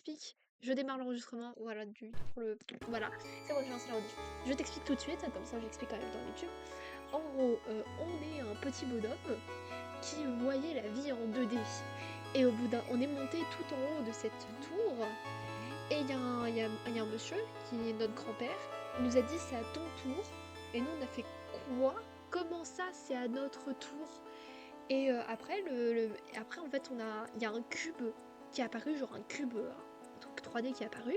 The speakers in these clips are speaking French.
t'explique. Je démarre l'enregistrement, voilà, voilà, c'est bon, j'ai lancé la rediff. Je t'explique tout de suite, comme ça j'explique quand même dans YouTube. En gros, on est un petit bonhomme qui voyait la vie en 2D. Et au bout d'un... On est monté tout en haut de cette tour, et il y a un monsieur, qui est notre grand-père, il nous a dit c'est à ton tour. Et nous on a fait quoi? Comment ça c'est à notre tour? Et après, après, en fait, il y a un cube qui est apparu, genre un cube, un truc 3D qui est apparu.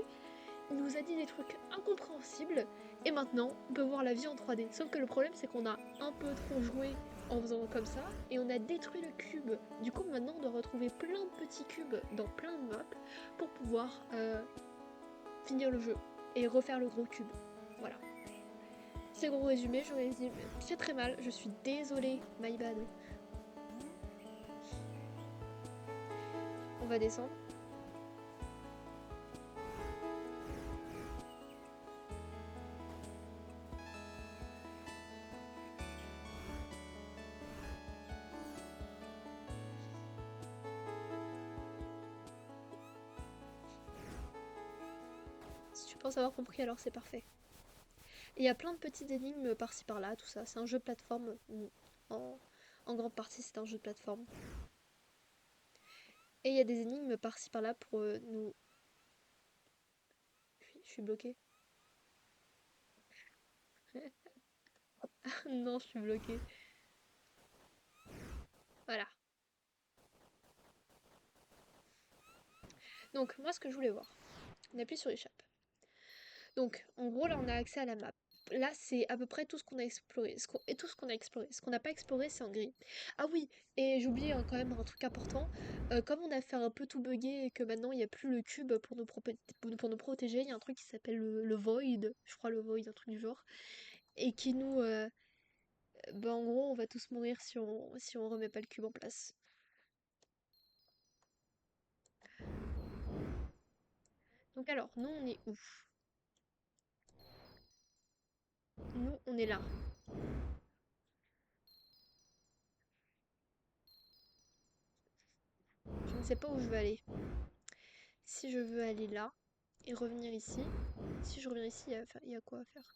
Il nous a dit des trucs incompréhensibles. Et maintenant, on peut voir la vie en 3D. Sauf que le problème, c'est qu'on a un peu trop joué en faisant comme ça. Et on a détruit le cube. Du coup, maintenant, on doit retrouver plein de petits cubes dans plein de maps pour pouvoir finir le jeu et refaire le gros cube. Voilà. C'est le gros résumé, je résume très très mal. Je suis désolée, my bad. On va descendre. Si tu penses avoir compris, alors c'est parfait. Et il y a plein de petites énigmes par-ci par-là, tout ça. C'est un jeu de plateforme. En, en grande partie, c'est un jeu de plateforme. Et il y a des énigmes par-ci par-là pour nous. Je suis bloquée. Non, je suis bloquée. Voilà. Donc, moi, ce que je voulais voir, on appuie sur échappe. Donc, en gros, là, on a accès à la map. Là, c'est à peu près tout ce qu'on a exploré. Et tout ce qu'on a exploré. Ce qu'on n'a pas exploré, c'est en gris. Ah oui, et j'ai oublié quand même un truc important. Comme on a fait un peu tout bugger et que maintenant il n'y a plus le cube pour pour nous protéger, il y a un truc qui s'appelle le Void. Je crois le Void, un truc du genre. Et qui nous. Bah, en gros, on va tous mourir si on remet pas le cube en place. Donc alors, nous on est où? Nous on est là. Je ne sais pas où je veux aller. Si je veux aller là et revenir ici, si je reviens ici, il y a quoi à faire?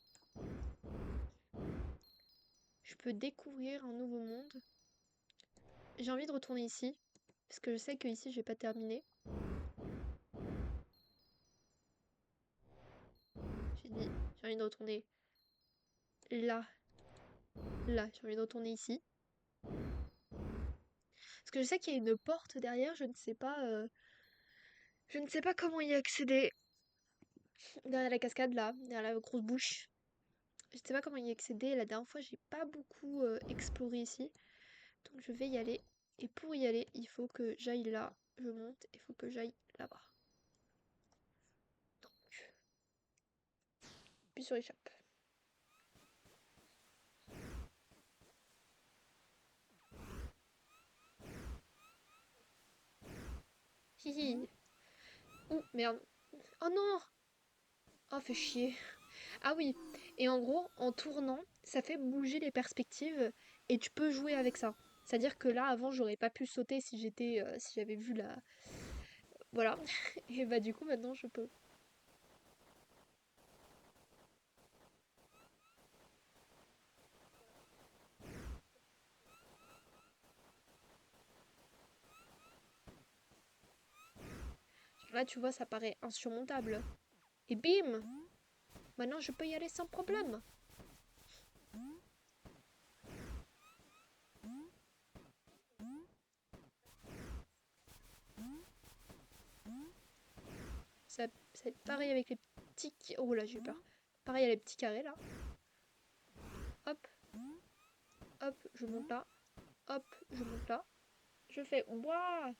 Je peux découvrir un nouveau monde. J'ai envie de retourner ici, parce que je sais que ici j'ai pas terminé. J'ai envie de retourner là, là, j'ai envie de retourner ici. Parce que je sais qu'il y a une porte derrière, je ne sais pas comment y accéder. Derrière la cascade là, derrière la grosse bouche. Je sais pas comment y accéder. La dernière fois, j'ai pas beaucoup exploré ici. Donc je vais y aller. Et pour y aller, il faut que j'aille là. Je monte, il faut que j'aille là-bas. Puis sur échappe. Hihi. Oh merde. Oh non. Oh, fait chier. Ah oui. Et en gros, en tournant, ça fait bouger les perspectives et tu peux jouer avec ça. C'est-à-dire que là, avant, j'aurais pas pu sauter si j'avais vu la. Voilà. Et bah du coup, maintenant, je peux. Là, tu vois, ça paraît insurmontable. Et bim! Maintenant, je peux y aller sans problème. Ça va être pareil avec les petits... Oh là, j'ai eu peur. Pareil à les petits carrés, là. Hop, hop, je monte là. Hop, je monte là. Je fais... Waouh!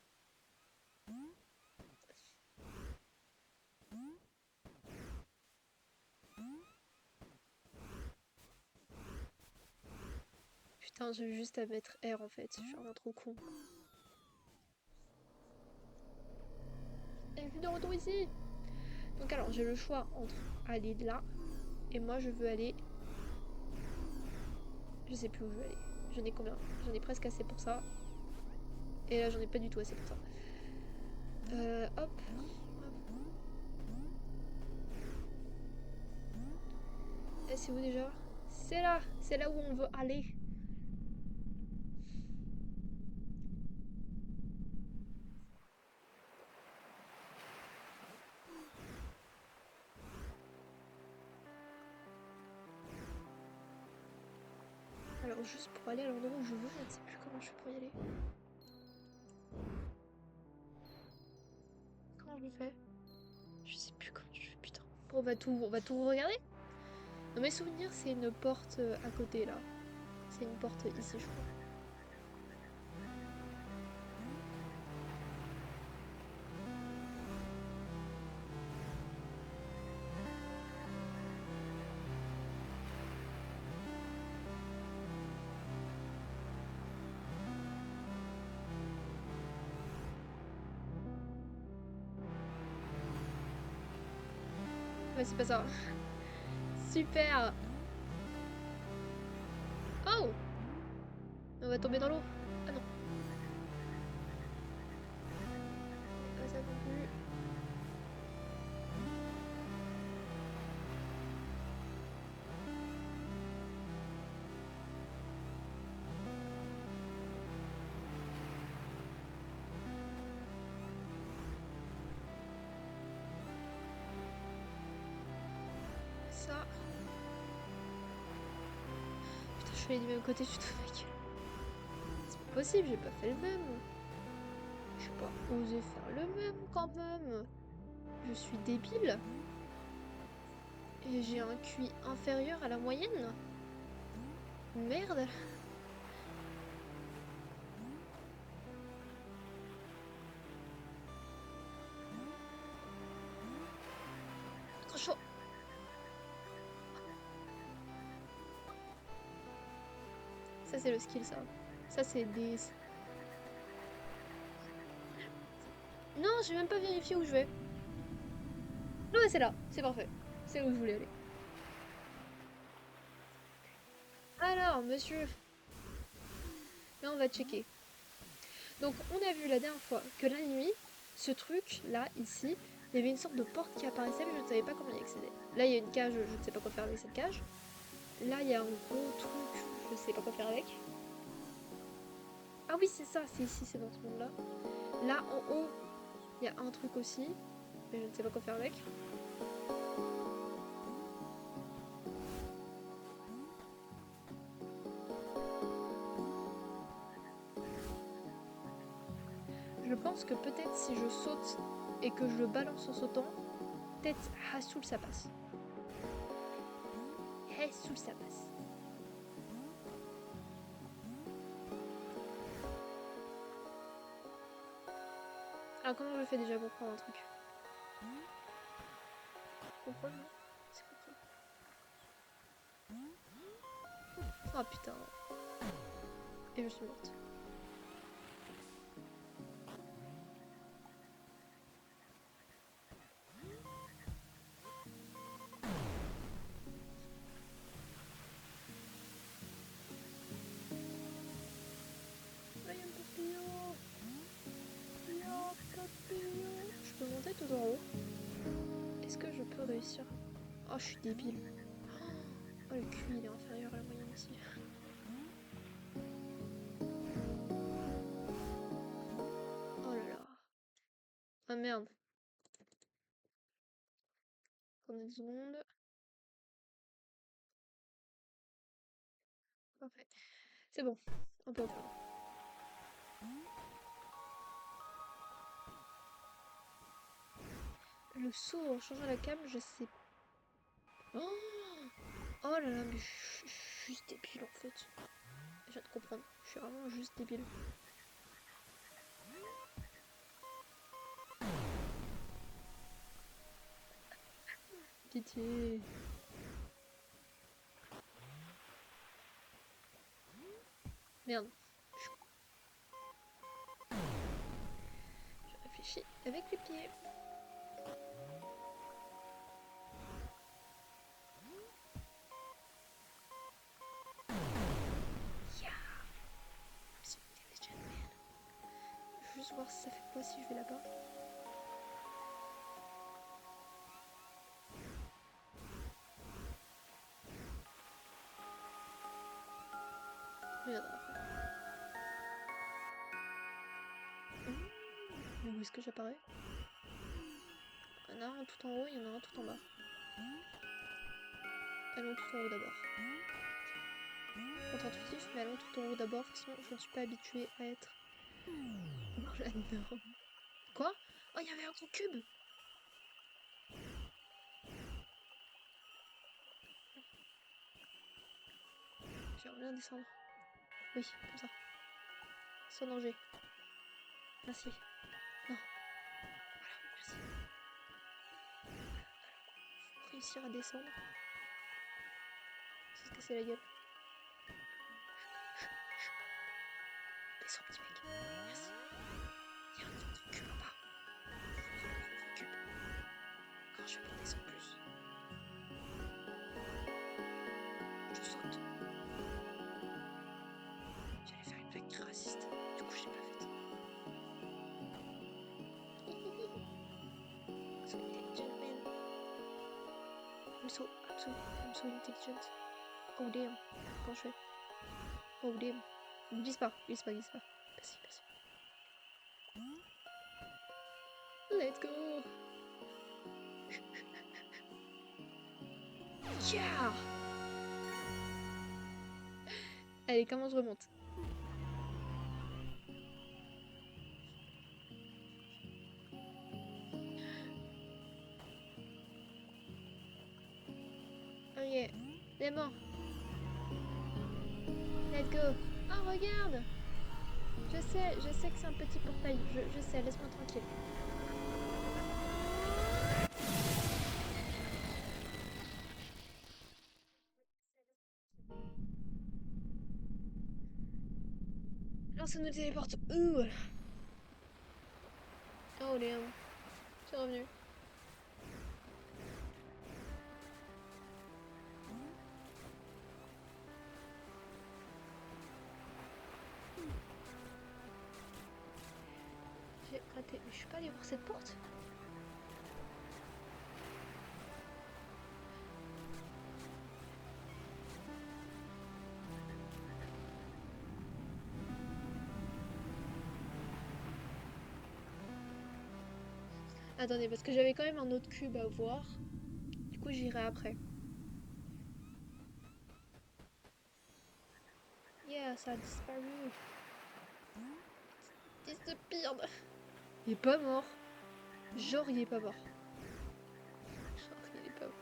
Putain, j'ai juste à mettre R, en fait. Je suis vraiment trop con. Et je suis de retour ici! Donc alors, j'ai le choix entre aller là, et moi, je veux aller... Je sais plus où je veux aller. J'en ai combien? J'en ai presque assez pour ça. Et là, j'en ai pas du tout assez pour ça. Hop. c'est où déjà? C'est là où on veut aller. Alors juste pour aller à l'endroit où je veux, je ne sais plus comment je fais pour y aller. Comment je fais? Je sais plus comment je fais, putain. Bon, on va tout regarder. Dans mes souvenirs, c'est une porte à côté là. C'est une porte ici, je crois. Ouais, c'est pas ça. Super! Oh! On va tomber dans l'eau. Ah non. Pas ça non plus. Ça. Putain, je suis allée du même côté du tout, mec. C'est pas possible, j'ai pas fait le même. J'ai pas osé faire le même quand même. Je suis débile. Et j'ai un QI inférieur à la moyenne. Merde. Trop chaud. Ça c'est le skill ça. Ça c'est des... Non, j'ai même pas vérifié où je vais. Non mais c'est là, c'est parfait. C'est où je voulais aller. Alors, monsieur, là on va checker. Donc on a vu la dernière fois que la nuit, ce truc là, ici, il y avait une sorte de porte qui apparaissait mais je ne savais pas comment y accéder. Là il y a une cage, je ne sais pas quoi faire avec cette cage. Là il y a un gros truc, je sais pas quoi faire avec. Ah oui c'est ça, c'est ici, c'est dans ce monde là. Là en haut, il y a un truc aussi, mais je ne sais pas quoi faire avec. Je pense que peut-être si je saute et que je le balance en sautant, peut-être Hassoul ça passe. Hassoul ça passe. Alors comment je fais déjà pour prendre un truc? Comprendre, non? C'est comprendre. Oh putain. Et je suis morte. Là il y a un papillon. Il y a un papillon. Je peux monter tout en haut. Est-ce que je peux réussir? Oh je suis débile. Oh le cul il est inférieur à la moyenne ici. Oh là là. Ah merde. Attendez une seconde. Parfait. C'est bon. On peut reprendre. Le saut en changeant la cam, je sais. Oh, oh là là, mais je suis juste débile en fait. Je viens de comprendre. Je suis vraiment juste débile. Pitié. Merde. Je réfléchis avec les pieds. Yeah. Je vais juste voir si ça fait quoi si je vais là-bas. reviendrai après. Mais où est-ce que j'apparais? Il y en a un tout en haut, il y en a un tout en bas. Allons tout en haut d'abord. Contre-intuitif, mais allons tout en haut d'abord. De toute façon, je ne suis pas habituée à être dans la norme. Quoi? Oh, il y avait un gros cube! J'aimerais bien descendre. Oui, comme ça. Sans danger. Merci. Non. Voilà, merci. Faut réussir à descendre. C'est se casser la gueule. Descends, petit mec. Merci. Il y a un gros cube en bas. Gros cube. Quand je vais pas descendre plus. Je saute. J'allais faire une blague raciste. Du coup, je l'ai pas faite. So intelligent, man. I'm so intelligent. Oh damn. Comment je fais? Oh damn. Glisse pas. Merci. Let's go. Yeah. Allez, comment je remonte? Ok, c'est bon. Let's go. Oh, regarde. Je sais que c'est un petit portail. Je sais, laisse-moi tranquille. Alors ça nous téléporte où? Oh damn. C'est revenu. J'ai raté. Mais je suis pas allée voir cette porte. Attendez, parce que j'avais quand même un autre cube à voir. Du coup, j'irai après. Yeah, ça a disparu. Disappeared. Il est pas mort. Genre, il est pas mort. Genre, il est pas mort.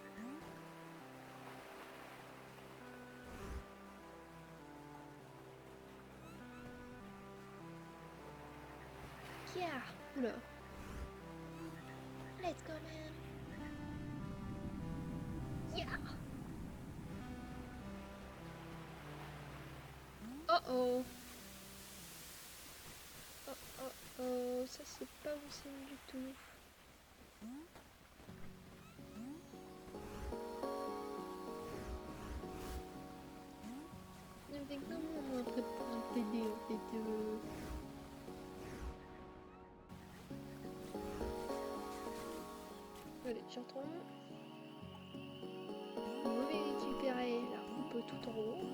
Yeah. Oula. Let's go, man. Yeah. Oh oh. Oh oh oh. Ça, c'est pas bon signe du tout. Avec comment on va pour t'aider en fait. Allez, j'y retourne. On va récupérer la coupe tout en haut.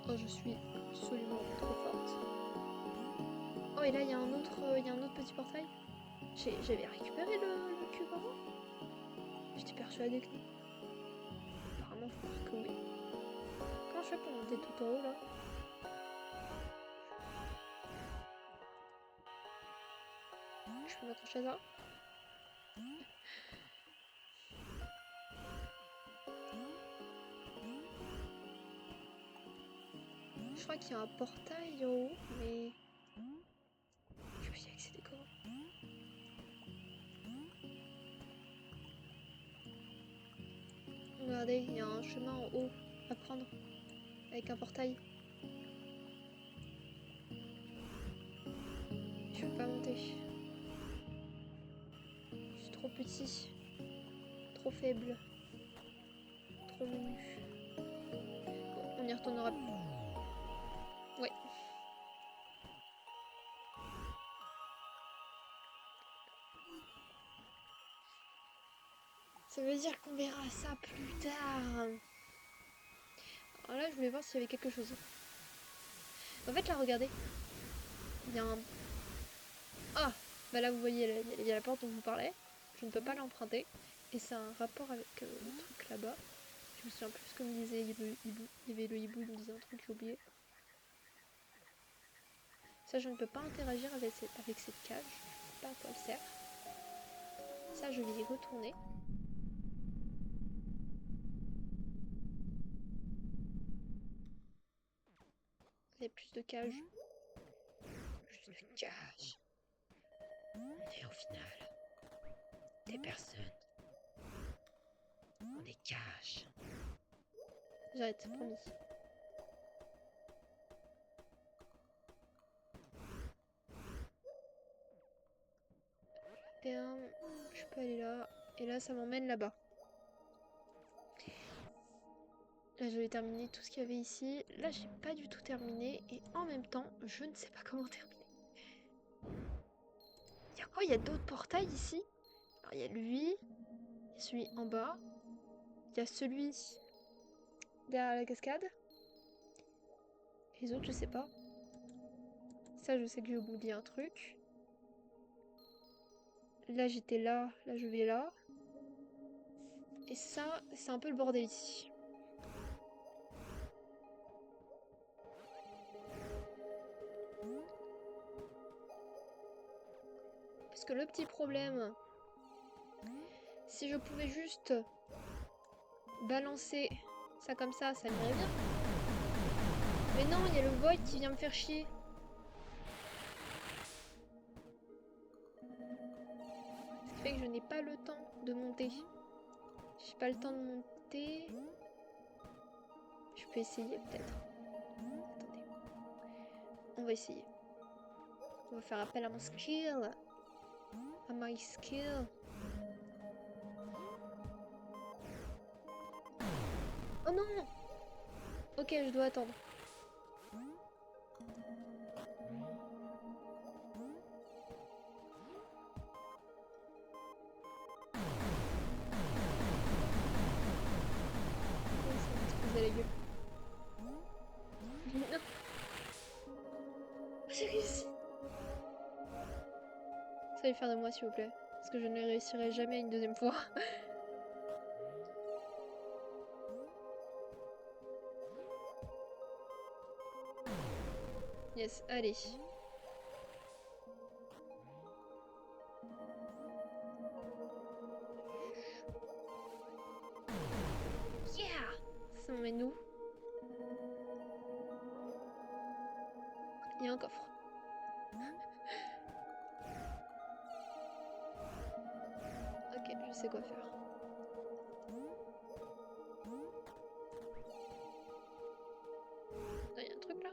Oh, je suis absolument trop forte. Oh, et là, il y a un autre petit portail. J'avais récupéré le cube avant. J'étais persuadée que non. Apparemment, faut croire que oui. Comment je fais pour monter tout en haut, là? Je peux m'accrocher à ça? Je crois qu'il y a un portail en haut, mais... je peux y accéder comment? Regardez, il y a un chemin en haut à prendre, avec un portail. Je peux pas monter. Je suis trop petit, trop faible, trop menu. Bon, on y retournera. Ouais. Ça veut dire qu'on verra ça plus tard. Alors là, je voulais voir s'il y avait quelque chose. En fait, là, regardez. Il y a un... Ah! Bah là, vous voyez, il y a la porte dont je vous parlais. Je ne peux pas l'emprunter. Et ça a un rapport avec le truc là-bas. Je me souviens plus ce que me disait le hibou. Il y avait le hibou, il me disait un truc, j'ai oublié. Ça, je ne peux pas interagir avec cette cage. Je sais pas à quoi elle sert. Ça, je vais y retourner. Il y a plus de cages. Plus de cages. Et au final, des personnes. On des cages. J'arrête, promis. Et je peux aller là. Et là, ça m'emmène là-bas. Là, je vais terminer tout ce qu'il y avait ici. Là, j'ai pas du tout terminé. Et en même temps, je ne sais pas comment terminer. Il y a quoi? Il y a d'autres portails ici? Alors, il y a lui. Il y a celui en bas. Il y a celui derrière la cascade. Les autres, je sais pas. Ça, je sais que j'ai oublié un truc. Là, j'étais là. Là, je vais là. Et ça, c'est un peu le bordel ici. Parce que le petit problème, si je pouvais juste balancer ça comme ça m'irait bien. Mais non, il y a le void qui vient me faire chier. Ce qui fait que je n'ai pas le temps de monter. J'ai pas le temps de monter. Je peux essayer peut-être. Attendez. On va essayer. On va faire appel à mon skill. À my skill. Oh non! Ok, je dois attendre. Ça la gueule. Non! J'ai réussi! Ça va faire de moi, s'il vous plaît. Parce que je ne réussirai jamais une deuxième fois. Yes, allez. Yeah! Ça m'emmène où? Il y a un coffre. Ok, je sais quoi faire. Il y a un truc là?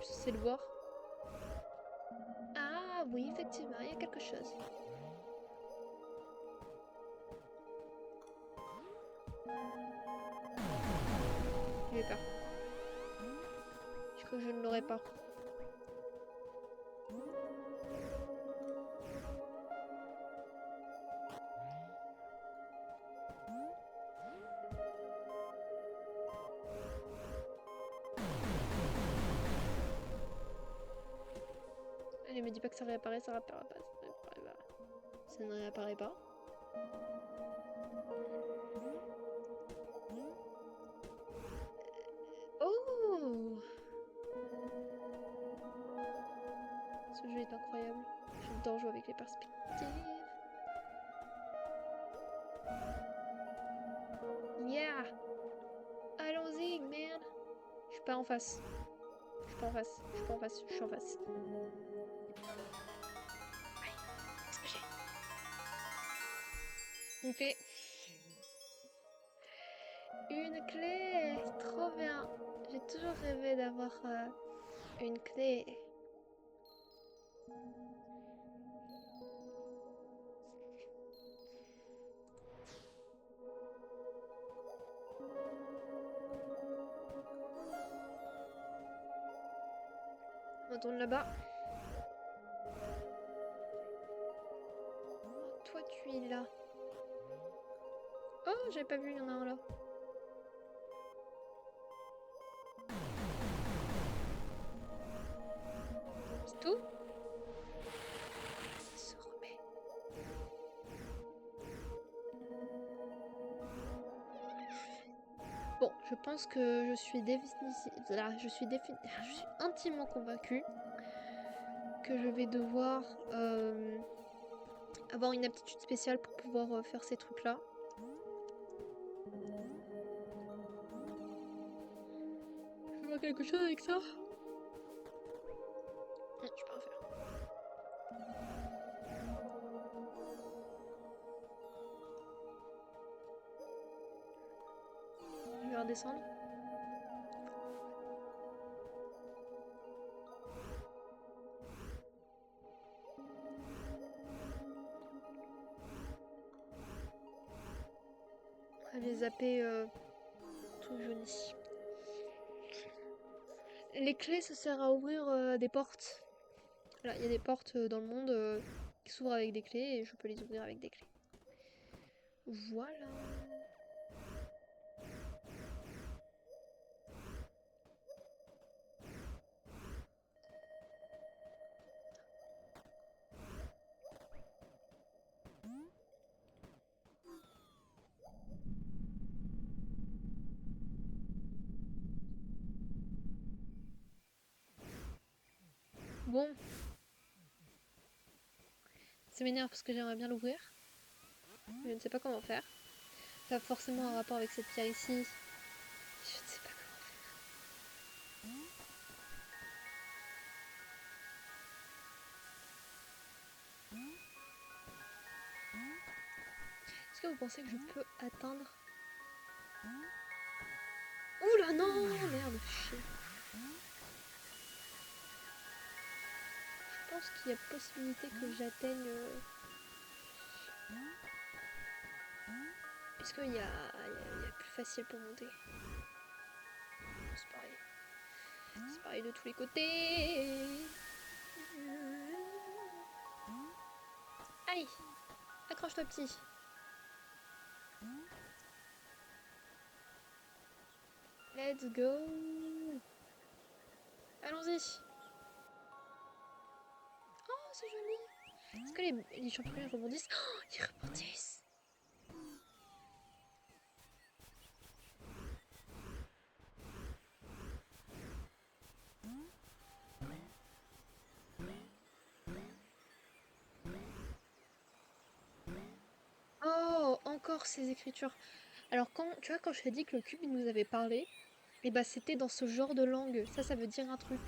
Je sais le voir. Ah oui, effectivement, il y a quelque chose. J'ai peur. Je crois que je ne l'aurai pas. Allez, me dis pas que ça réapparaît, ça réapparaît pas, ça réapparaît pas. Ça ne réapparaît pas. Oh! Ce jeu est incroyable. J'adore jouer avec les perspectives. Yeah! Allons-y, man! Je suis pas en face. Je suis pas en face. Je suis pas en face. Je suis en face. Qu'est-ce que j'ai? Une clé. Une clé! Trop bien! J'ai toujours rêvé d'avoir une clé. On tourne là-bas. j'avais pas vu, il y en a un là. C'est tout? Il se remet. Bon, je pense que je suis je suis intimement convaincue que je vais devoir avoir une aptitude spéciale pour pouvoir faire ces trucs-là. Je vois quelque chose avec ça? Non, je peux rien faire. Je vais redescendre. On va les zapper tout jaunis. Les clés, ça sert à ouvrir des portes. Voilà, il y a des portes dans le monde qui s'ouvrent avec des clés et je peux les ouvrir avec des clés. Voilà. Bon. Ça m'énerve parce que j'aimerais bien l'ouvrir. Je ne sais pas comment faire. Ça a forcément un rapport avec cette pierre ici. Je ne sais pas comment faire. Est-ce que vous pensez que je peux atteindre... Oula non, merde, chier. Je pense qu'il y a possibilité que j'atteigne... Est-ce qu'il y a plus facile pour monter? C'est pareil. C'est pareil de tous les côtés. Aïe! Accroche-toi petit. Let's go. Allons-y. Oh, c'est joli. Est-ce que les champignons rebondissent? Oh, ils rebondissent. Oh, encore ces écritures. Alors quand tu vois, quand je t'ai dit que le cube il nous avait parlé, et bah c'était dans ce genre de langue. Ça veut dire un truc.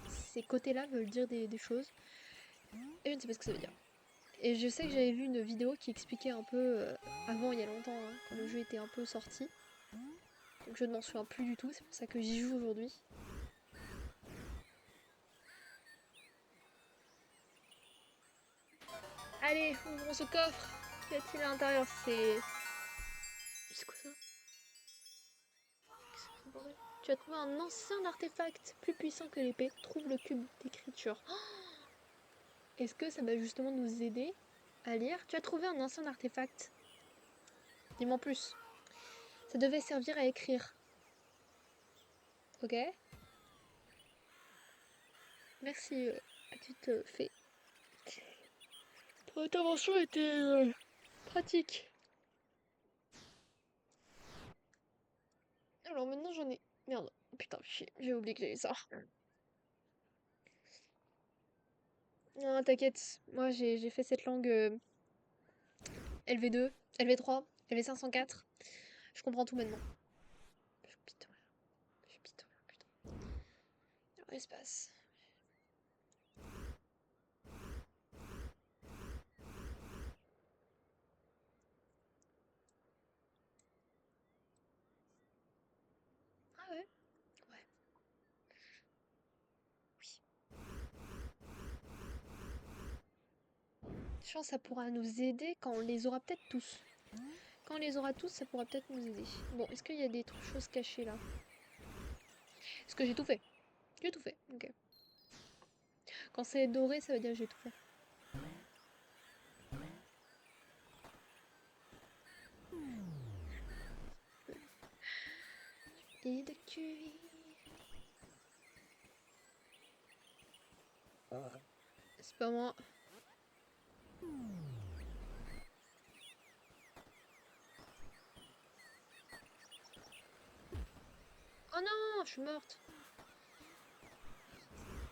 Ces côtés-là veulent dire des choses. Et je ne sais pas ce que ça veut dire. Et je sais que j'avais vu une vidéo qui expliquait un peu, avant il y a longtemps, hein, quand le jeu était un peu sorti. Donc je ne m'en souviens plus du tout, c'est pour ça que j'y joue aujourd'hui. Allez, ouvrons ce coffre. Qu'y a-t-il à l'intérieur? C'est quoi ça? Qu'est-ce que c'est, bordel? Tu as trouvé un ancien artefact plus puissant que l'épée. Trouve le cube d'écriture. Oh, est-ce que ça va justement nous aider à lire? Tu as trouvé un ancien artefact. Dis-moi en plus. Ça devait servir à écrire. Ok. Merci, petite fée. Ton intervention était pratique. Alors maintenant j'en ai... Merde, putain, j'ai oublié que j'avais ça. Non, t'inquiète, moi j'ai fait cette langue LV2, LV3, LV504. Je comprends tout maintenant. Je suis pitoyable. Je suis pitoyable, putain. Alors, espace. Ah ouais? Ouais. Oui. Je pense que ça pourra nous aider quand on les aura peut-être tous. Quand on les aura tous, ça pourra peut-être nous aider. Bon, est-ce qu'il y a des choses cachées là? Est-ce que j'ai tout fait? J'ai tout fait, ok. Quand c'est doré, ça veut dire que j'ai tout fait. et de cuir. C'est pas moi. Oh non, je suis morte.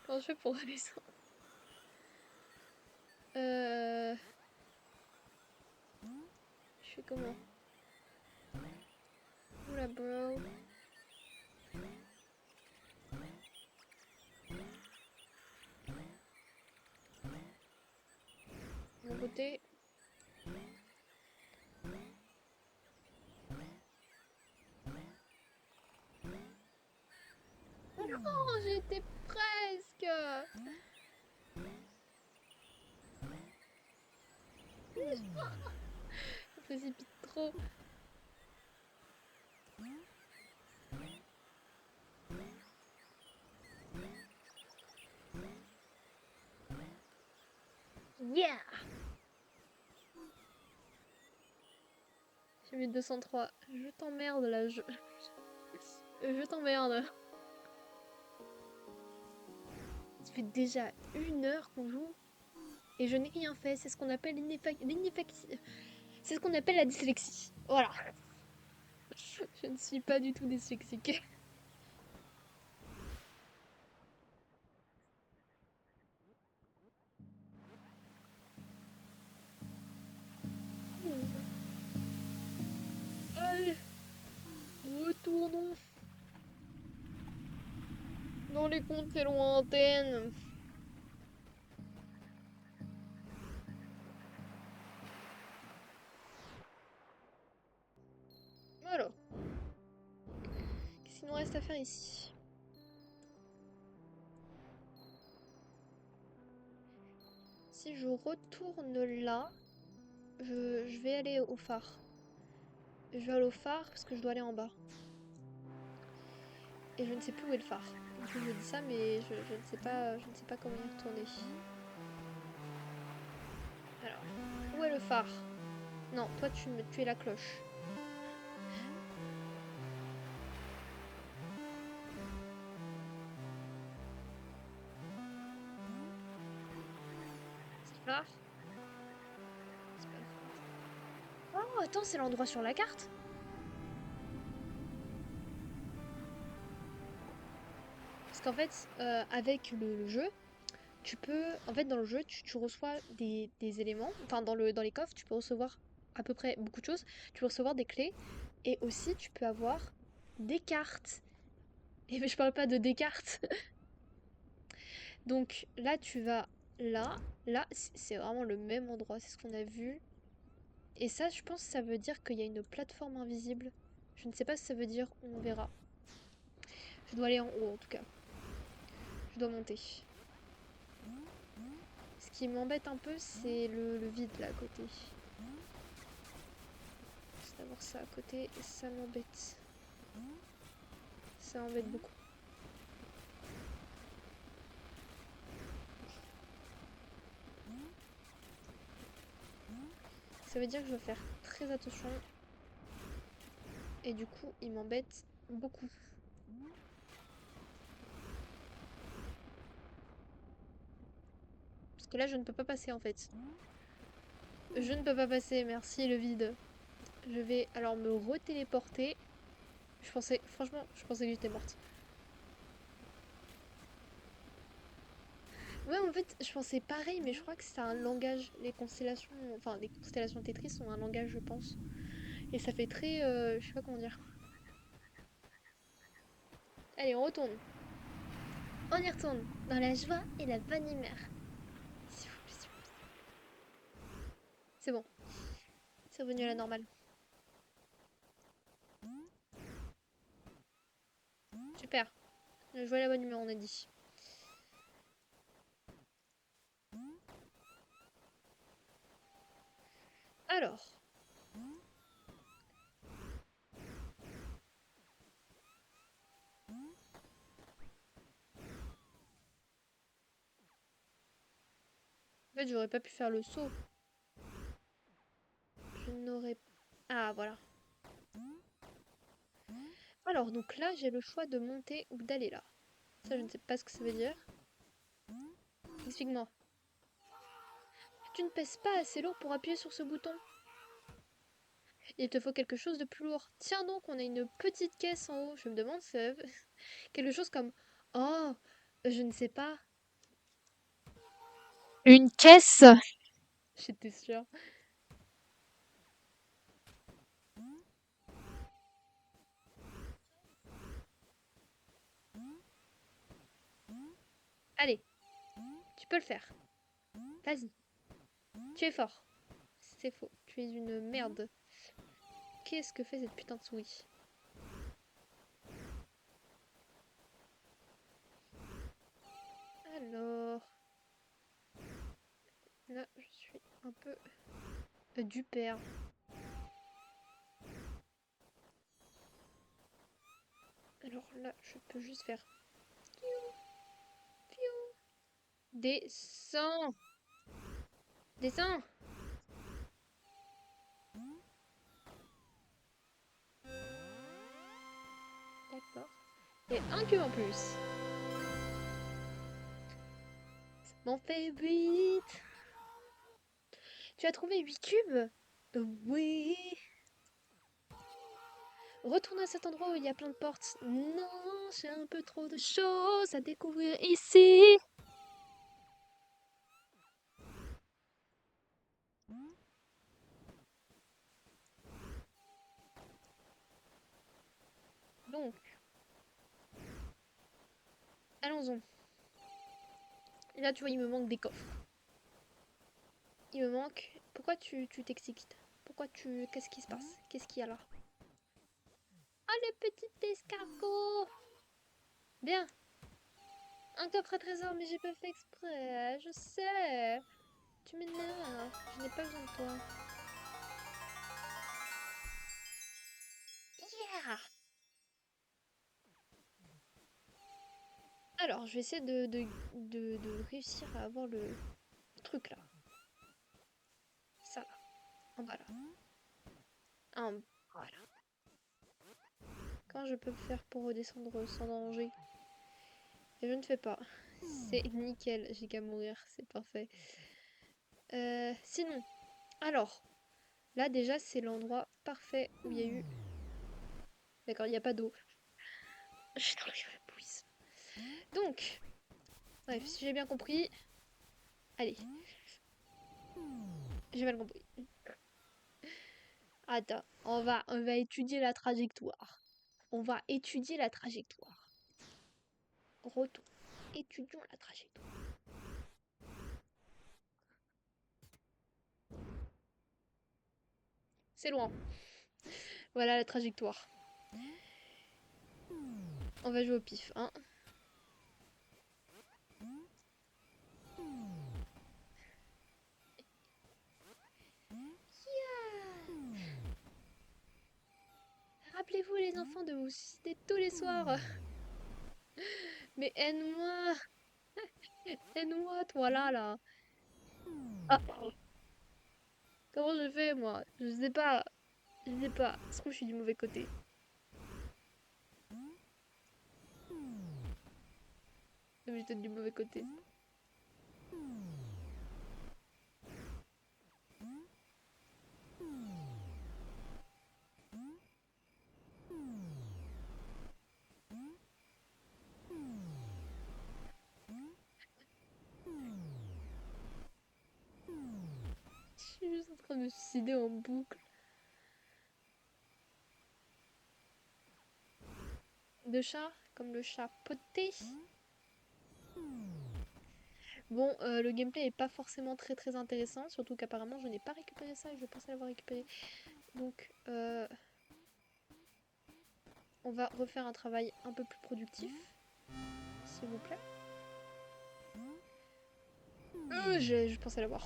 Comment je fais pour redescendre? Je fais comment? Oula, bro. De mon côté. Oh, j'étais presque. Je précipite trop. Yeah! J'ai mis 203. Je t'emmerde là, je t'emmerde. Ça fait déjà 1 heure qu'on joue et je n'ai rien fait. C'est ce qu'on appelle c'est ce qu'on appelle la dyslexie. Voilà. Je ne suis pas du tout dyslexique. Allez, retournons dans les contrées lointaines. Alors, qu'est-ce qu'il nous reste à faire ici? Si je retourne là, je vais aller au phare. Je vais aller au phare parce que je dois aller en bas. Et je ne sais plus où est le phare. Du coup, je dis ça, mais je ne sais pas comment y retourner. Alors, où est le phare? Non, toi, tu es la cloche. C'est le phare? C'est pas le phare. Oh, attends, c'est l'endroit sur la carte? Parce qu'en fait, avec le jeu, tu peux... En fait, dans le jeu, tu reçois des éléments. Enfin, dans les coffres, tu peux recevoir à peu près beaucoup de choses. Tu peux recevoir des clés. Et aussi, tu peux avoir des cartes. Et mais je parle pas de des cartes. Donc là, tu vas là. Là, c'est vraiment le même endroit. C'est ce qu'on a vu. Et ça, je pense que ça veut dire qu'il y a une plateforme invisible. Je ne sais pas si ça veut dire, on verra. Je dois aller en haut en tout cas. Je dois monter. Ce qui m'embête un peu, c'est le vide là à côté. C'est d'avoir ça à côté et ça m'embête. Ça m'embête beaucoup. Ça veut dire que je dois faire très attention. Et du coup, il m'embête beaucoup. Parce que là, je ne peux pas passer en fait. Je ne peux pas passer, merci le vide. Je vais alors me retéléporter. Franchement, je pensais que j'étais morte. Ouais, en fait, je pensais pareil, mais je crois que c'est un langage. Les constellations Tetris sont un langage, je pense. Et ça fait très, je sais pas comment dire. Allez, on retourne. On y retourne. Dans la joie et la bonne humeur. S'il vous plaît, s'il vous plaît. C'est bon. C'est revenu à la normale. Super. La joie et la bonne humeur, on a dit. Alors. En fait, j'aurais pas pu faire le saut. Je n'aurais... Ah, voilà. Alors, donc là, j'ai le choix de monter ou d'aller là. Ça, je ne sais pas ce que ça veut dire. Explique-moi. Tu ne pèses pas assez lourd pour appuyer sur ce bouton. Il te faut quelque chose de plus lourd. Tiens donc, on a une petite caisse en haut. Je me demande si c'est quelque chose comme... Oh, je ne sais pas. Une caisse. J'étais sûre. Allez, tu peux le faire. Vas-y. Tu es fort. C'est faux. Tu es une merde. Qu'est-ce que fait cette putain de souris? Alors... Là, je suis un peu... du père. Alors là, je peux juste faire... Descends. Descends. D'accord. Et un cube en plus. Ça m'en fait 8. Tu as trouvé 8 cubes? Oui. Retourne à cet endroit où il y a plein de portes. Non, j'ai un peu trop de choses à découvrir ici. Donc, allons-y. Là, tu vois, il me manque des coffres. Il me manque... Pourquoi tu t'excites? Pourquoi tu... Qu'est-ce qui se passe? Qu'est-ce qu'il y a là? Ah, le petit escargot! Bien. Un coffre à trésor, mais j'ai pas fait exprès. Je sais. Tu m'énerves. Je n'ai pas besoin de toi. Yeah! Alors, je vais essayer de réussir à avoir le truc là. Ça là. En bas là. Voilà. Comment je peux faire pour redescendre sans danger? Et je ne fais pas. C'est nickel. J'ai qu'à mourir. C'est parfait. Sinon. Alors. Là déjà c'est l'endroit parfait où il y a eu... D'accord, il n'y a pas d'eau. Je suis dans la bouise. Donc. Bref, si j'ai bien compris... Allez. J'ai mal compris. Attends, on va étudier la trajectoire. On va étudier la trajectoire. Retour. Étudions la trajectoire. C'est loin. Voilà la trajectoire. On va jouer au pif, hein. Yeah. Rappelez-vous les enfants de vous suicider tous les soirs. Mais aide-moi. Aide-moi, toi là. Ah. Comment je fais moi? Je sais pas. Je sais pas. Est-ce que je suis du mauvais côté? Mais j'étais du mauvais côté. Je suis juste en train de me suicider en boucle. De chat, comme le chat poté. Bon, le gameplay est pas forcément très intéressant, surtout qu'apparemment je n'ai pas récupéré ça et je pensais l'avoir récupéré. Donc, on va refaire un travail un peu plus productif, s'il vous plaît. Je pensais l'avoir.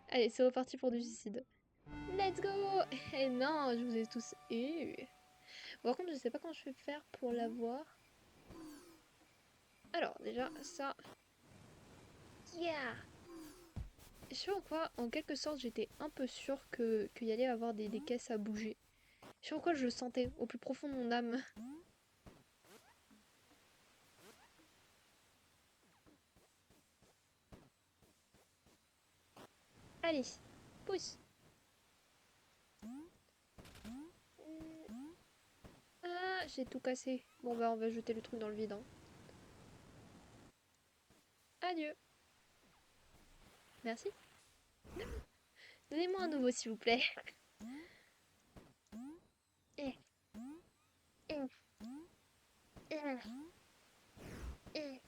Allez, c'est reparti pour du suicide. Let's go! Et non, je vous ai tous eu. Par contre, je sais pas comment je vais faire pour l'avoir. Alors, déjà, ça... Yeah! Je sais pas quoi, en quelque sorte, j'étais un peu sûre qu'il y allait avoir des caisses à bouger. Je sais pas pourquoi je le sentais au plus profond de mon âme. Allez, pousse. Ah, j'ai tout cassé. Bon bah on va jeter le truc dans le vide. Hein. Adieu. Merci. Donnez-moi un nouveau s'il vous plaît. Eh, eh, eh, eh.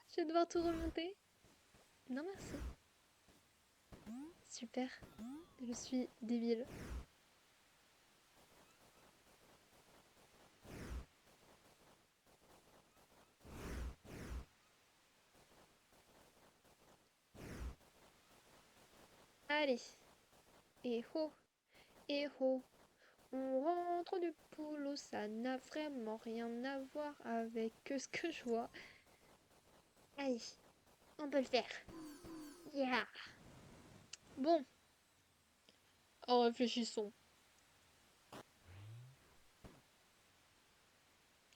Je vais devoir tout remonter. Non merci. Super. Je suis débile. Allez. Et ho. Et ho. On rentre du boulot, ça n'a vraiment rien à voir avec ce que je vois. Allez, on peut le faire. Yeah. Bon, en réfléchissons.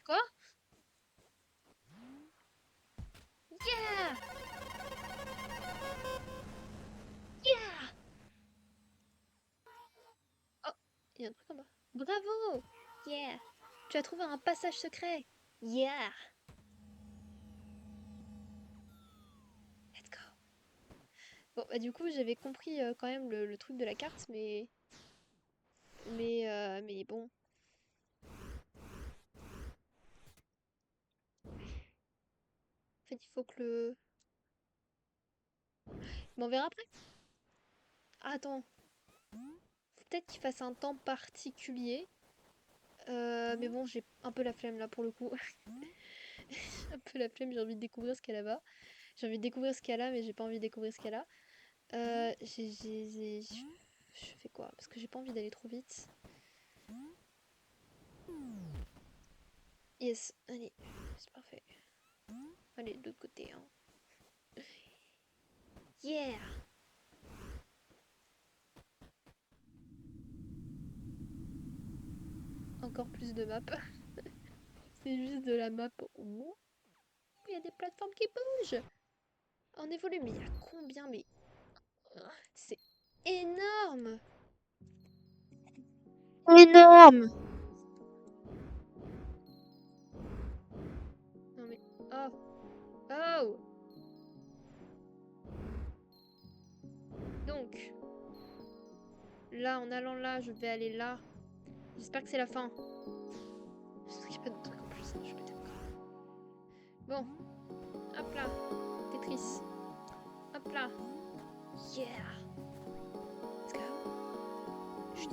Quoi? Yeah! Yeah! Oh, il y a un truc en bas. Bravo! Yeah! Tu as trouvé un passage secret. Yeah! Let's go. Bon, bah du coup, j'avais compris quand même le truc de la carte, mais bon. En fait, il faut que le... Il m'enverra après? Ah, attends. Faut peut-être qu'il fasse un temps particulier. Mais bon, j'ai un peu la flemme là pour le coup. J'ai un peu la flemme, j'ai envie de découvrir ce qu'elle a là-bas. J'ai envie de découvrir ce qu'elle a, mais j'ai pas envie de découvrir ce qu'elle a. Je fais quoi? Parce que j'ai pas envie d'aller trop vite. Yes, allez, c'est parfait. Allez, de l'autre côté, hein. Yeah! Encore plus de maps. C'est juste de la map. Oh, il y a des plateformes qui bougent! On évolue, mais il y a combien? Mais c'est énorme! Énorme! Non mais... Oh! Oh! Donc, là, en allant là, je vais aller là. J'espère que c'est la fin. J'espère qu'il n'y a pas de truc en plus. Je peux être grave. Bon, hop là. Tetris. Hop là. Yeah. Let's go. Chut.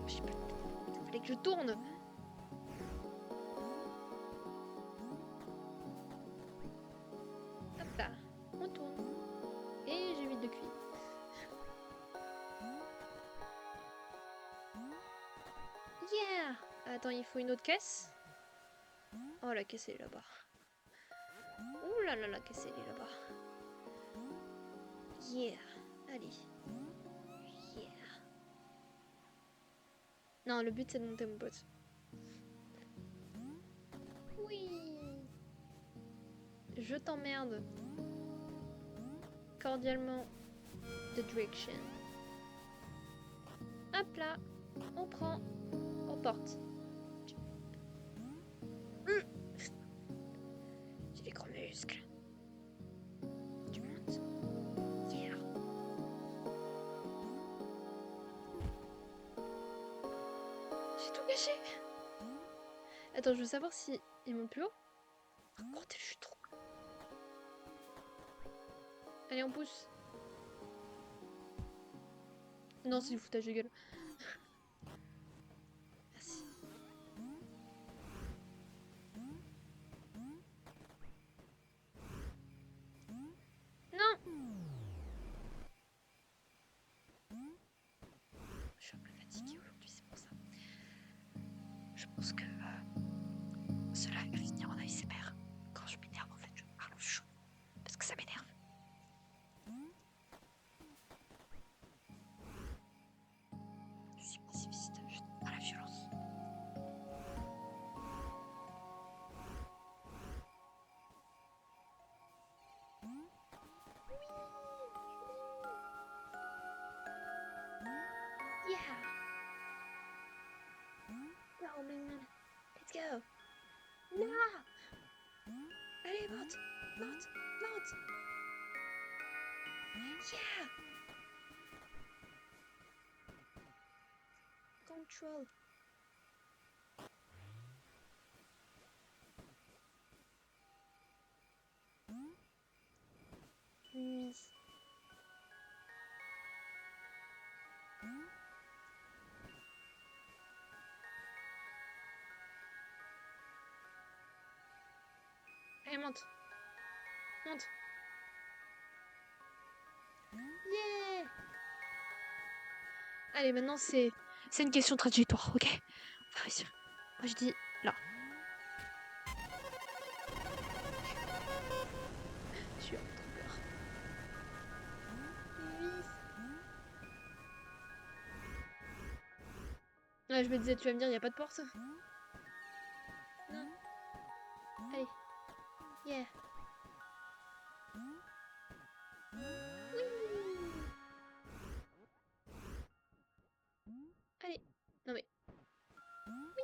Je sais pas. Il fallait que je tourne. Hop là. On tourne. Et j'ai 8 de cuit. Yeah. Attends, il faut une autre caisse. Oh, la caisse elle est là-bas. Ouh là là, la caisse elle est là-bas. Yeah. Allez. Yeah. Non, le but c'est de monter mon pote. Oui. Je t'emmerde. Cordialement. The direction. Hop là. On prend. On porte. J'ai des gros muscles. Tu montes. Yeah. J'ai tout gâché. Attends, je veux savoir si il monte plus haut. Oh, je suis trop. Allez, on pousse. Non, c'est du foutage de gueule. Merci. Non. Je suis un peu fatiguée aujourd'hui, c'est pour ça. Je pense que cela va finir en ASMR. Quand je m'énerve, en fait, je parle chaud. Parce que ça m'énerve. Oh man. Let's go. Non. Allez, monte. Monte. Monte. Yeah. Control. Oui. Allez, monte. Monte. Yeah. Allez, maintenant c'est une question de trajectoire, ok? On va réussir. Moi je dis là. Je suis un peu trop peur. Oui. Ouais, je me disais, tu vas me dire, il n'y a pas de porte? Non. Allez. Yeah. Oui. Allez. Non mais. Oui.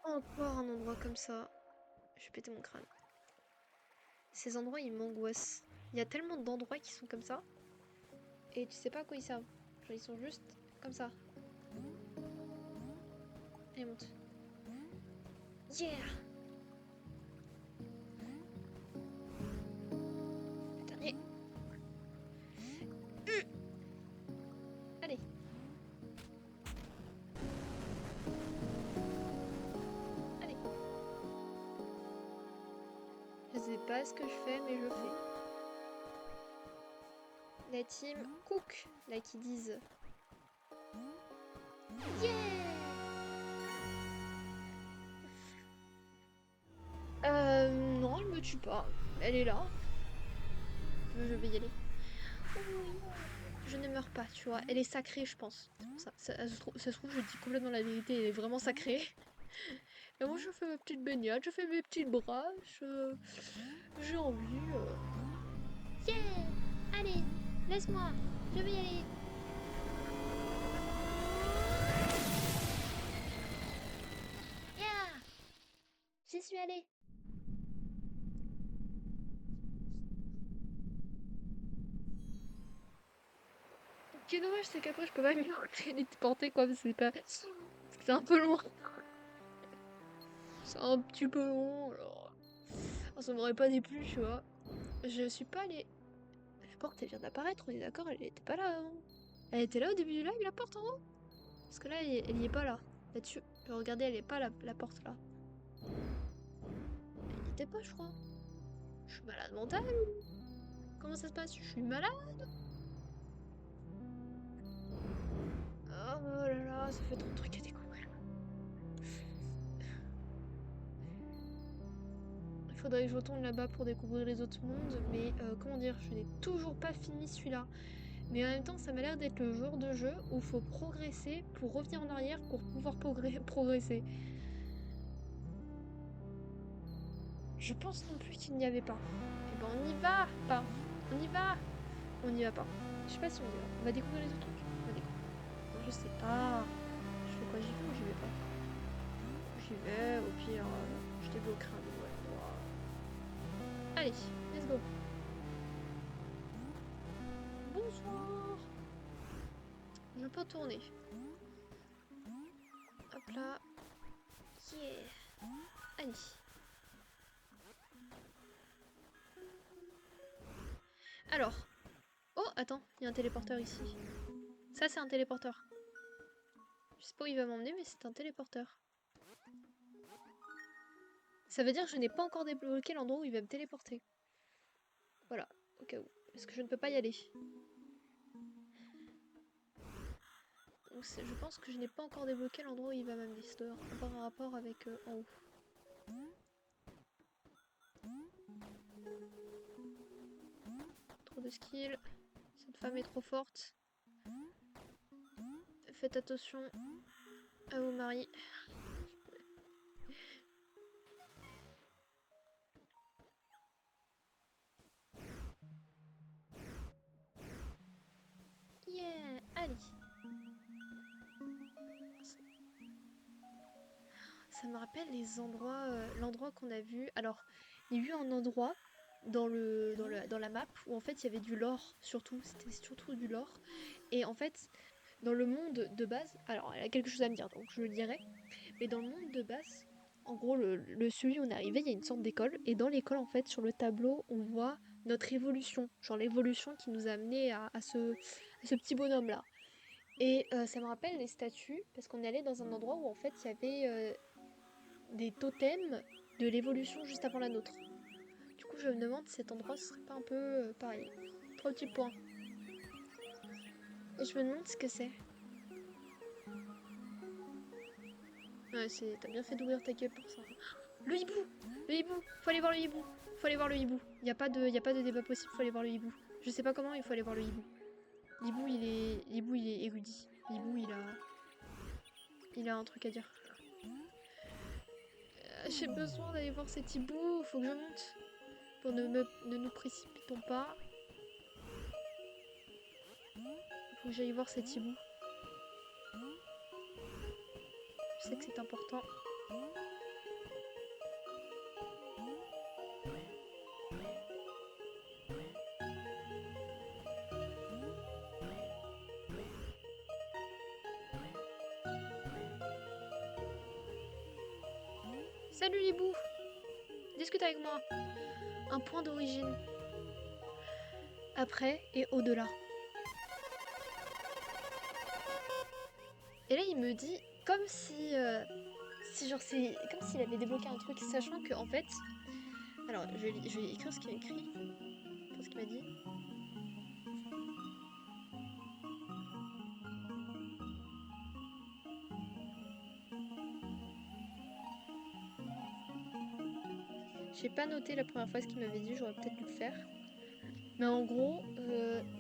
Encore un endroit comme ça. Je vais péter mon crâne. Ces endroits, ils m'angoissent. Il y a tellement d'endroits qui sont comme ça. Et tu sais pas à quoi ils servent. Genre, ils sont juste comme ça. Allez, monte. Yeah. Le dernier. Allez. Allez. Je sais pas ce que je fais, mais je fais. La team Cook, là, qui disent. Yeah. Non, elle me tue pas. Elle est là. Je vais y aller. Oui. Je ne meurs pas, tu vois. Elle est sacrée, je pense. C'est pour ça. Ça se trouve, je dis complètement la vérité. Elle est vraiment sacrée. Et moi, je fais ma petite baignade, je fais mes petites brasses. J'ai envie. Yeah. Allez, laisse-moi. Je vais y aller. Yeah. J'y suis allée. Ce qui est dommage, c'est qu'après, je peux pas m'y téléporter, quoi. C'est pas. C'est un peu long. C'est un petit peu long, alors. Oh, ça m'aurait pas déplu, tu vois. Je suis pas allée. La porte, elle vient d'apparaître, on est d'accord, elle était pas là avant. Elle était là au début du live, la porte en haut? Parce que là, elle y est pas là. Là-dessus, regardez, elle est pas la porte là. Elle y était pas, je crois. Je suis malade mentale ou comment ça se passe? Je suis malade? Oh là là, ça fait trop de trucs à découvrir. Il faudrait que je retourne là-bas pour découvrir les autres mondes, mais comment dire, je n'ai toujours pas fini celui-là. Mais en même temps, ça m'a l'air d'être le genre de jeu où il faut progresser pour revenir en arrière pour pouvoir progresser. Je pense non plus qu'il n'y avait pas. Eh ben on y va pas. On y va. On y va pas. Je sais pas si on y va. On va découvrir les autres trucs. On va découvrir. Non, je sais pas. Je fais quoi? J'y vais ou j'y vais pas? J'y vais. Au pire, je débloquerai un nouvel endroit. Allez, let's go. Bonsoir. Je peux tourner. Hop là. Yeah. Allez. Alors. Oh, attends, il y a un téléporteur ici. Ça, c'est un téléporteur. Je sais pas où il va m'emmener, mais c'est un téléporteur. Ça veut dire que je n'ai pas encore débloqué l'endroit où il va me téléporter. Voilà, au cas où. Parce que je ne peux pas y aller. Donc je pense que je n'ai pas encore débloqué l'endroit où il va m'amener. Ça doit avoir un rapport avec en haut. Trop de skills. Cette femme est trop forte. Faites attention à vos maris. Yeah, allez. ça me rappelle les endroits, l'endroit qu'on a vu. Alors, il y a eu un endroit dans la map où en fait il y avait du lore, surtout, c'était surtout du lore. Et en fait, dans le monde de base, alors elle a quelque chose à me dire, donc je le dirai, mais dans le monde de base, en gros, celui où on est arrivé, il y a une sorte d'école, et dans l'école, en fait, sur le tableau, on voit notre évolution, genre l'évolution qui nous a amené à ce petit bonhomme-là. Et ça me rappelle les statues, parce qu'on est allé dans un endroit où en fait il y avait des totems de l'évolution juste avant la nôtre. Du coup, je me demande si cet endroit ce serait pas un peu pareil. Trois petits points. Et je me demande ce que c'est. Ouais, t'as bien fait d'ouvrir ta gueule pour ça. Le hibou! Le hibou! Faut aller voir le hibou! Faut aller voir le hibou. Y a pas de débat possible, faut aller voir le hibou. Je sais pas comment, il faut aller voir le hibou. L'hibou, il est érudit. L'hibou, il a un truc à dire. J'ai besoin d'aller voir cet hibou, faut que je monte. Pour ne nous précipitons pas. Faut que j'aille voir cet hibou. Je sais que c'est important. Salut l'hibou! Discute avec moi. Un point d'origine. Après et au-delà. Et là, il me dit, comme si... si genre c'est comme s'il avait débloqué un truc, sachant que en fait... Alors, je vais écrire ce qu'il a écrit. Enfin, ce qu'il m'a dit. J'ai pas noté la première fois ce qu'il m'avait dit, j'aurais peut-être dû le faire. Mais en gros,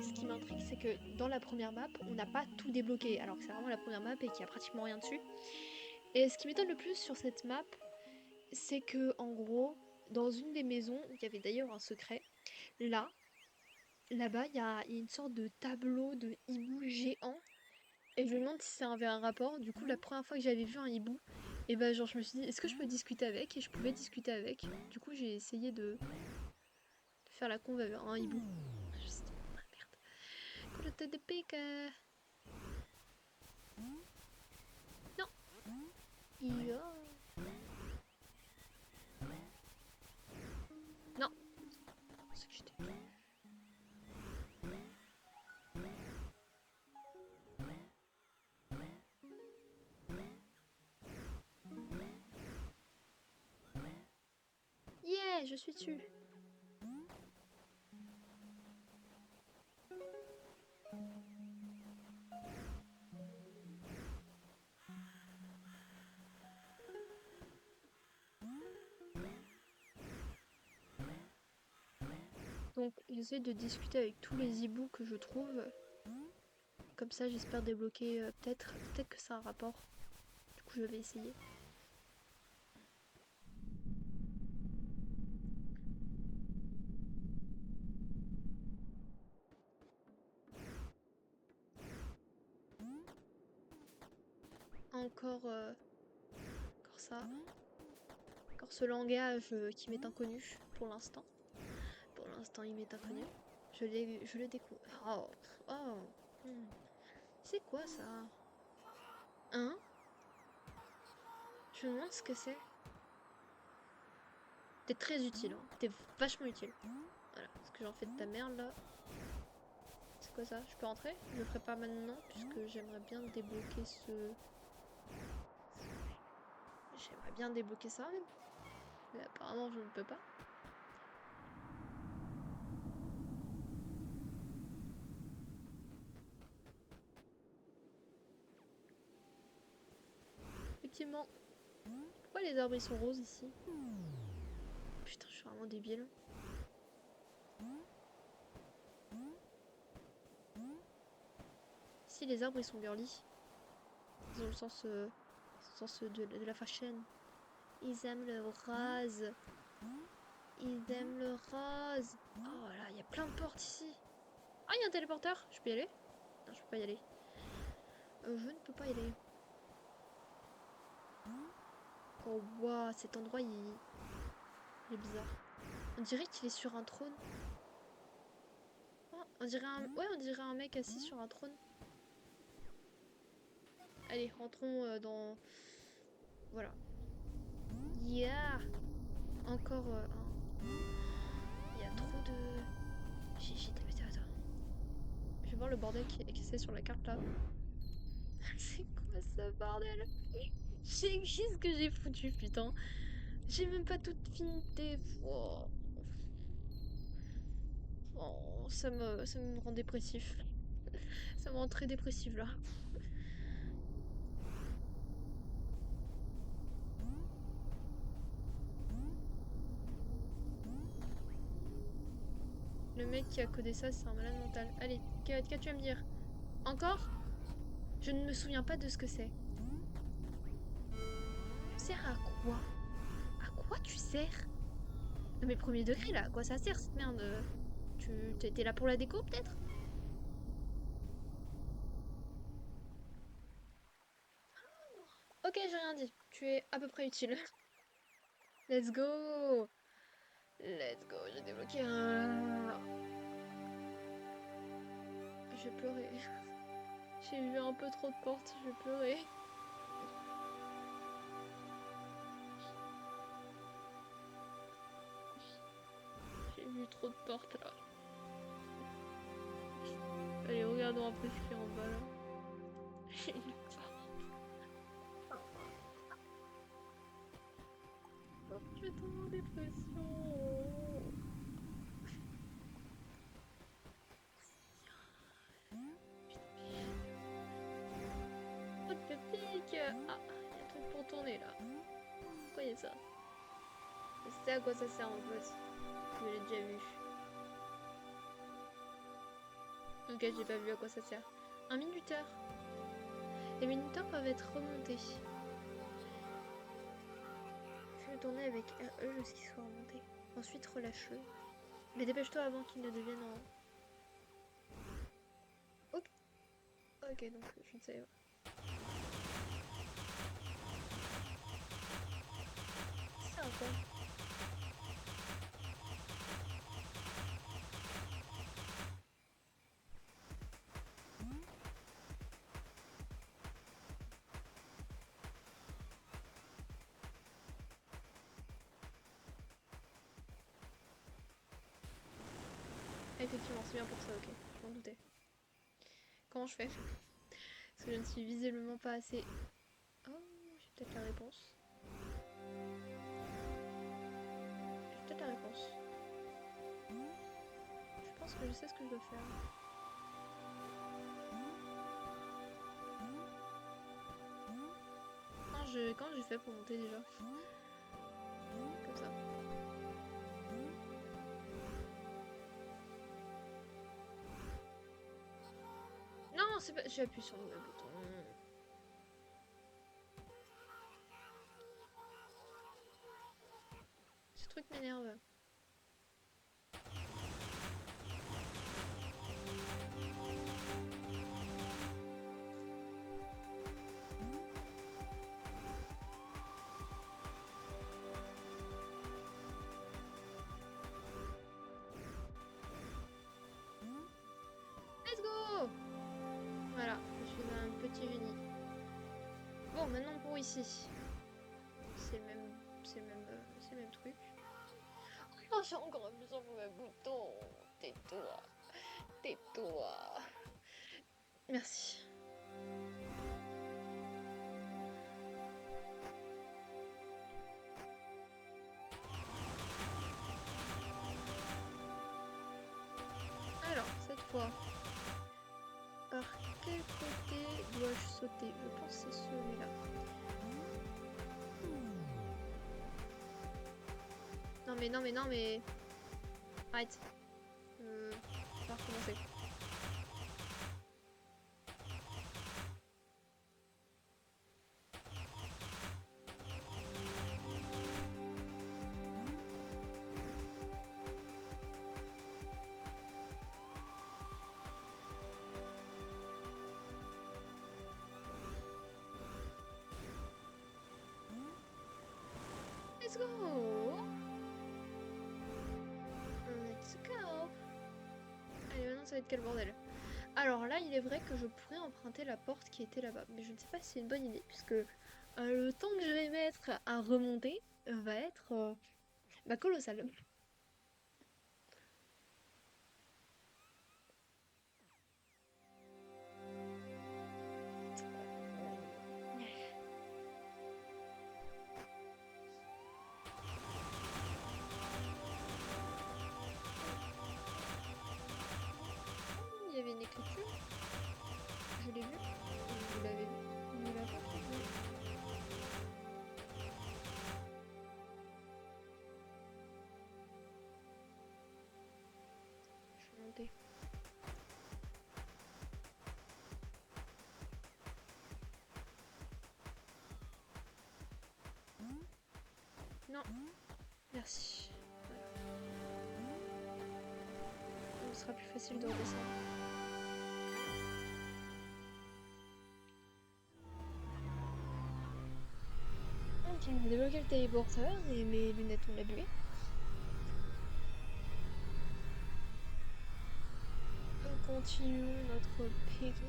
ce qui m'intrigue, c'est que dans la première map, on n'a pas tout débloqué, alors que c'est vraiment la première map et qu'il y a pratiquement rien dessus. Et ce qui m'étonne le plus sur cette map, c'est que en gros, dans une des maisons, il y avait d'ailleurs un secret, là-bas, il y a une sorte de tableau de hibou géant. Et je me demande si c'est un rapport. Du coup, la première fois que j'avais vu un hibou, et ben genre je me suis dit, est-ce que je peux discuter avec? Et je pouvais discuter avec. Du coup, j'ai essayé de faire la conve avec un hibou. Je sais pas, merde. Quand la tête de pique. Non. Ia. Non. C'est que j'étais. Yeah, je suis dessus. Donc, j'essaie de discuter avec tous les hiboux que je trouve. Comme ça, j'espère débloquer peut-être que c'est un rapport. Du coup, je vais essayer. Encore, encore ça. Encore ce langage qui m'est inconnu pour l'instant. Pour l'instant, il m'est inconnu. Je le découvre. Oh, oh. Hmm. C'est quoi ça? Hein? Je me demande ce que c'est. T'es très utile, hein. T'es vachement utile. Voilà. Ce que j'en fais de ta merde là. C'est quoi ça? Je peux rentrer? Je le ferai pas maintenant puisque j'aimerais bien débloquer ce. J'aimerais bien débloquer ça même. Mais apparemment, je ne peux pas. Effectivement. Pourquoi les arbres ils sont roses ici? Putain, je suis vraiment débile. Si les arbres ils sont girly. Ils ont le sens de la fashion. Ils aiment le rose. Ils aiment le rose. Oh là, il y a plein de portes ici. Ah, il y a un téléporteur. Je peux y aller? Non, je peux pas y aller. Je ne peux pas y aller. Oh waouh, cet endroit il est bizarre. On dirait qu'il est sur un trône. Oh, on dirait un... Ouais, on dirait un mec assis sur un trône. Allez, rentrons dans... Voilà. Yeah! Encore un... Il y a trop de... Attends. Je vais voir le bordel qui est c'est sur la carte là. C'est quoi ce bordel? Qu'est-ce que j'ai foutu, putain? J'ai même pas toute fini des... Oh. Oh, ça me rend dépressif. Ça me rend très dépressif là. Le mec qui a codé ça, c'est un malade mental. Allez, qu'as-tu à me dire? Encore? Je ne me souviens pas de ce que c'est. Tu sers à quoi? À quoi tu sers? Non mais premier degré là, à quoi ça sert cette merde? Tu t'es là pour la déco peut-être? Ok, j'ai rien dit. Tu es à peu près utile. Let's go! Let's go, j'ai débloqué un... Je vais pleurer. J'ai vu un peu trop de portes, je vais pleurer. J'ai vu trop de portes là. Allez, regardons un peu ce qu'il y a en bas là. J'ai une porte. Je vais tomber en dépression. Oh, de pique! Ah, il y a un truc pour tourner là. Pourquoi il y a ça? Je sais à quoi ça sert en fait. Je l'ai déjà vu. Ok, j'ai pas vu à quoi ça sert. Un minuteur. Les minuteurs peuvent être remontés. Fais-le tourner avec RE jusqu'il soit remonté. Ensuite, relâche-le. Mais dépêche-toi avant qu'il ne devienne en... Ok, ok, donc je ne savais pas. C'est un quoi? Ah, effectivement, c'est bien pour ça, ok. Je m'en doutais. Comment je fais? Parce que je ne suis visiblement pas assez... Oh, j'ai peut-être la réponse. J'ai peut-être la réponse. Je pense que je sais ce que je dois faire. Quand j'ai fait pour monter déjà? Comme ça. Non, c'est pas... J'ai appuyé sur le mauvais bouton. Ce truc m'énerve. Let's go! Voilà, je suis un petit génie. Bon, maintenant pour ici. C'est le même... C'est le même truc. Oh, j'ai encore appuyé sur le mauvais bouton. Tais-toi. Tais-toi. Merci. Alors, cette fois, par quel côté dois-je sauter? Je pense que c'est celui-là. Non mais, non mais, non mais... Arrête. On va recommencer. go! Let's go! Allez, maintenant ça va être quel bordel? Alors là, il est vrai que je pourrais emprunter la porte qui était là-bas, mais je ne sais pas si c'est une bonne idée, puisque le temps que je vais mettre à remonter va être bah, colossal. Il y avait une écriture, je l'ai vue, vous l'avez vue, vous l'avez vue. Je vais monter. Non, merci. Ce sera plus facile de redescendre. Ok, on a débloqué le téléporteur et mes lunettes ont abîmé. Continuons notre périple.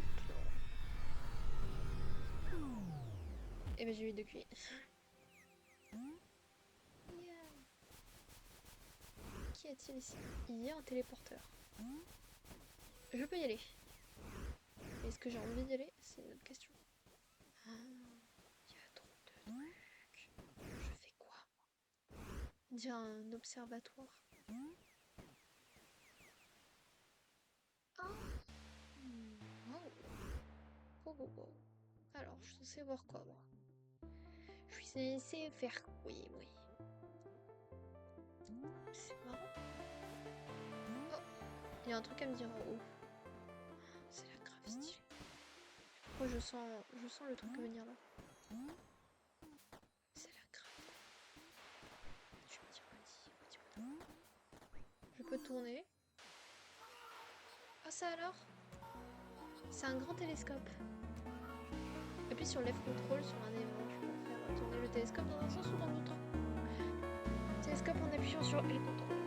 Et ben j'ai eu de cuir. Yeah. Qu'y a-t-il ici? Il y a un téléporteur. Je peux y aller. Est-ce que j'ai envie d'y aller? C'est une autre question. Ah, il y a trop de trucs. Je fais quoi? On dirait un observatoire. Ah. Oh. Oh, oh, oh. Alors, je suis censée voir quoi, moi? Je suis censée faire... Oui, oui. C'est marrant. Oh, il y a un truc à me dire en haut. C'est la grave stylé. Pourquoi je sens le truc venir là? C'est la grave. Je me dis, redis. Je peux tourner. Ah, ça alors? C'est un grand télescope. Appuie sur left control sur un élément. Tu peux faire tourner le télescope dans un sens ou dans l'autre. Télescope en appuyant sur L contrôle.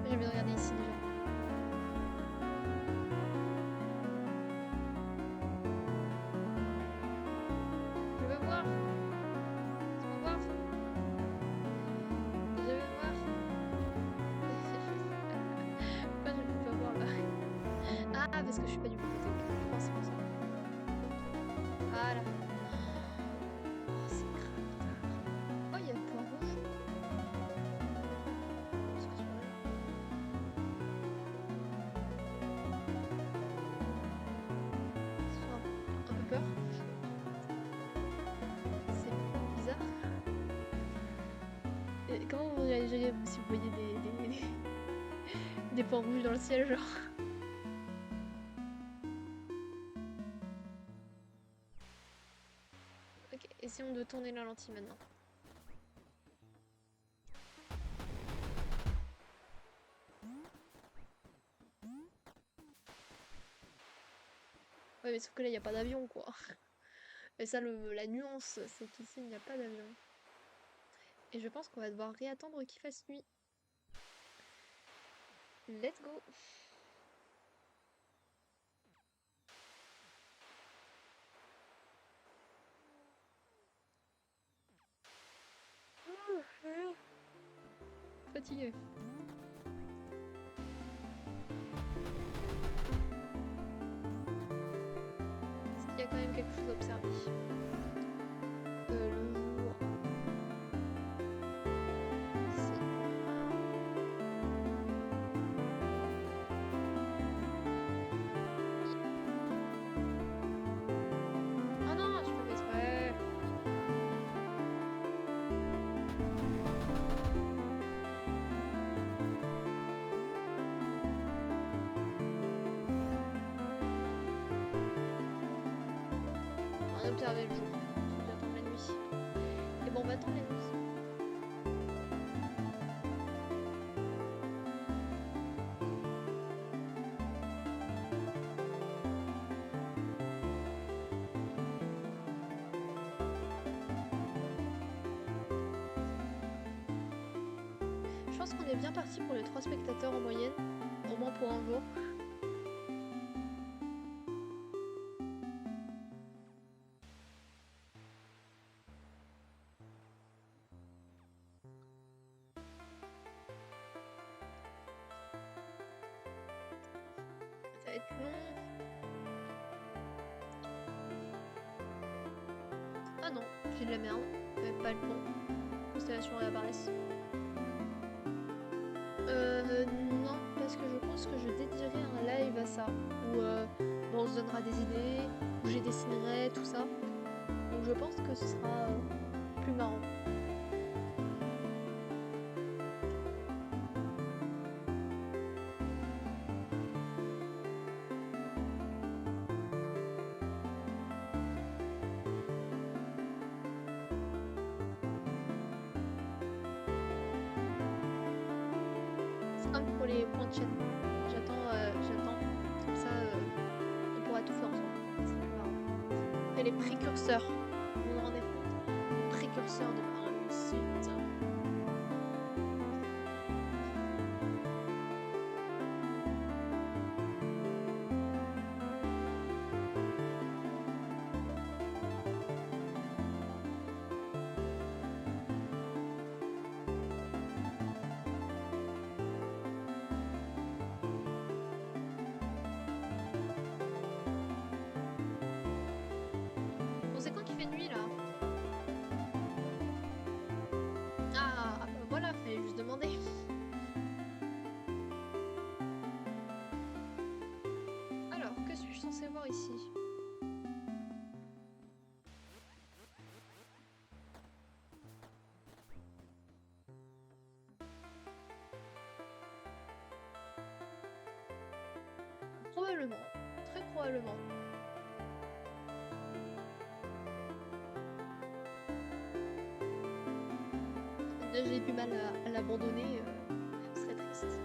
J'ai envie de regarder ici déjà. Je veux voir. Je veux voir. Je veux voir. Pourquoi je ne peux pas voir là? Ah, parce que je suis pas du côté. Je pense que c'est pour ça. Voilà. Oh, c'est grave tard. Oh, il y a le point rouge. Un peu peur. C'est bizarre. Et comment vous réagiriez si vous voyez des points rouges dans le ciel, genre? Ok, essayons de tourner la lentille maintenant. Ouais, mais sauf que là, il n'y a pas d'avion, quoi. Et ça, la nuance, c'est qu'ici, il n'y a pas d'avion. Et je pense qu'on va devoir réattendre qu'il fasse nuit. Let's go! Fatigué. Est-ce qu'il y a quand même quelque chose à observer? Le jour. Ici. Oh non, je peux mettre... Ouais. On va observer le jour. On va attendre la nuit. Et bon, on va attendre la nuit. pense qu'on est bien parti pour les 3 spectateurs en moyenne, au moins pour un jour. Ça va être long. Ah non, j'ai de la merde. Même pas le pont. Constellation réapparaissent. Non, parce que je pense que je dédierai un live à ça, où bon, on se donnera des idées, où j'ai dessinerai, tout ça. Donc je pense que ce sera plus marrant. C'est comme pour les points de chaîne. J'attends. Comme ça, on pourra tout faire ensemble. C'est plus marrant. Et les précurseurs. Vous vous rendez compte? Les précurseurs de ma réussite. Bon, c'est quand qu'il fait nuit là? Ah, bah voilà, fallait juste demander. Alors, que suis-je censé voir ici? Probablement. Très probablement. J'ai du mal à l'abandonner. Ce serait triste.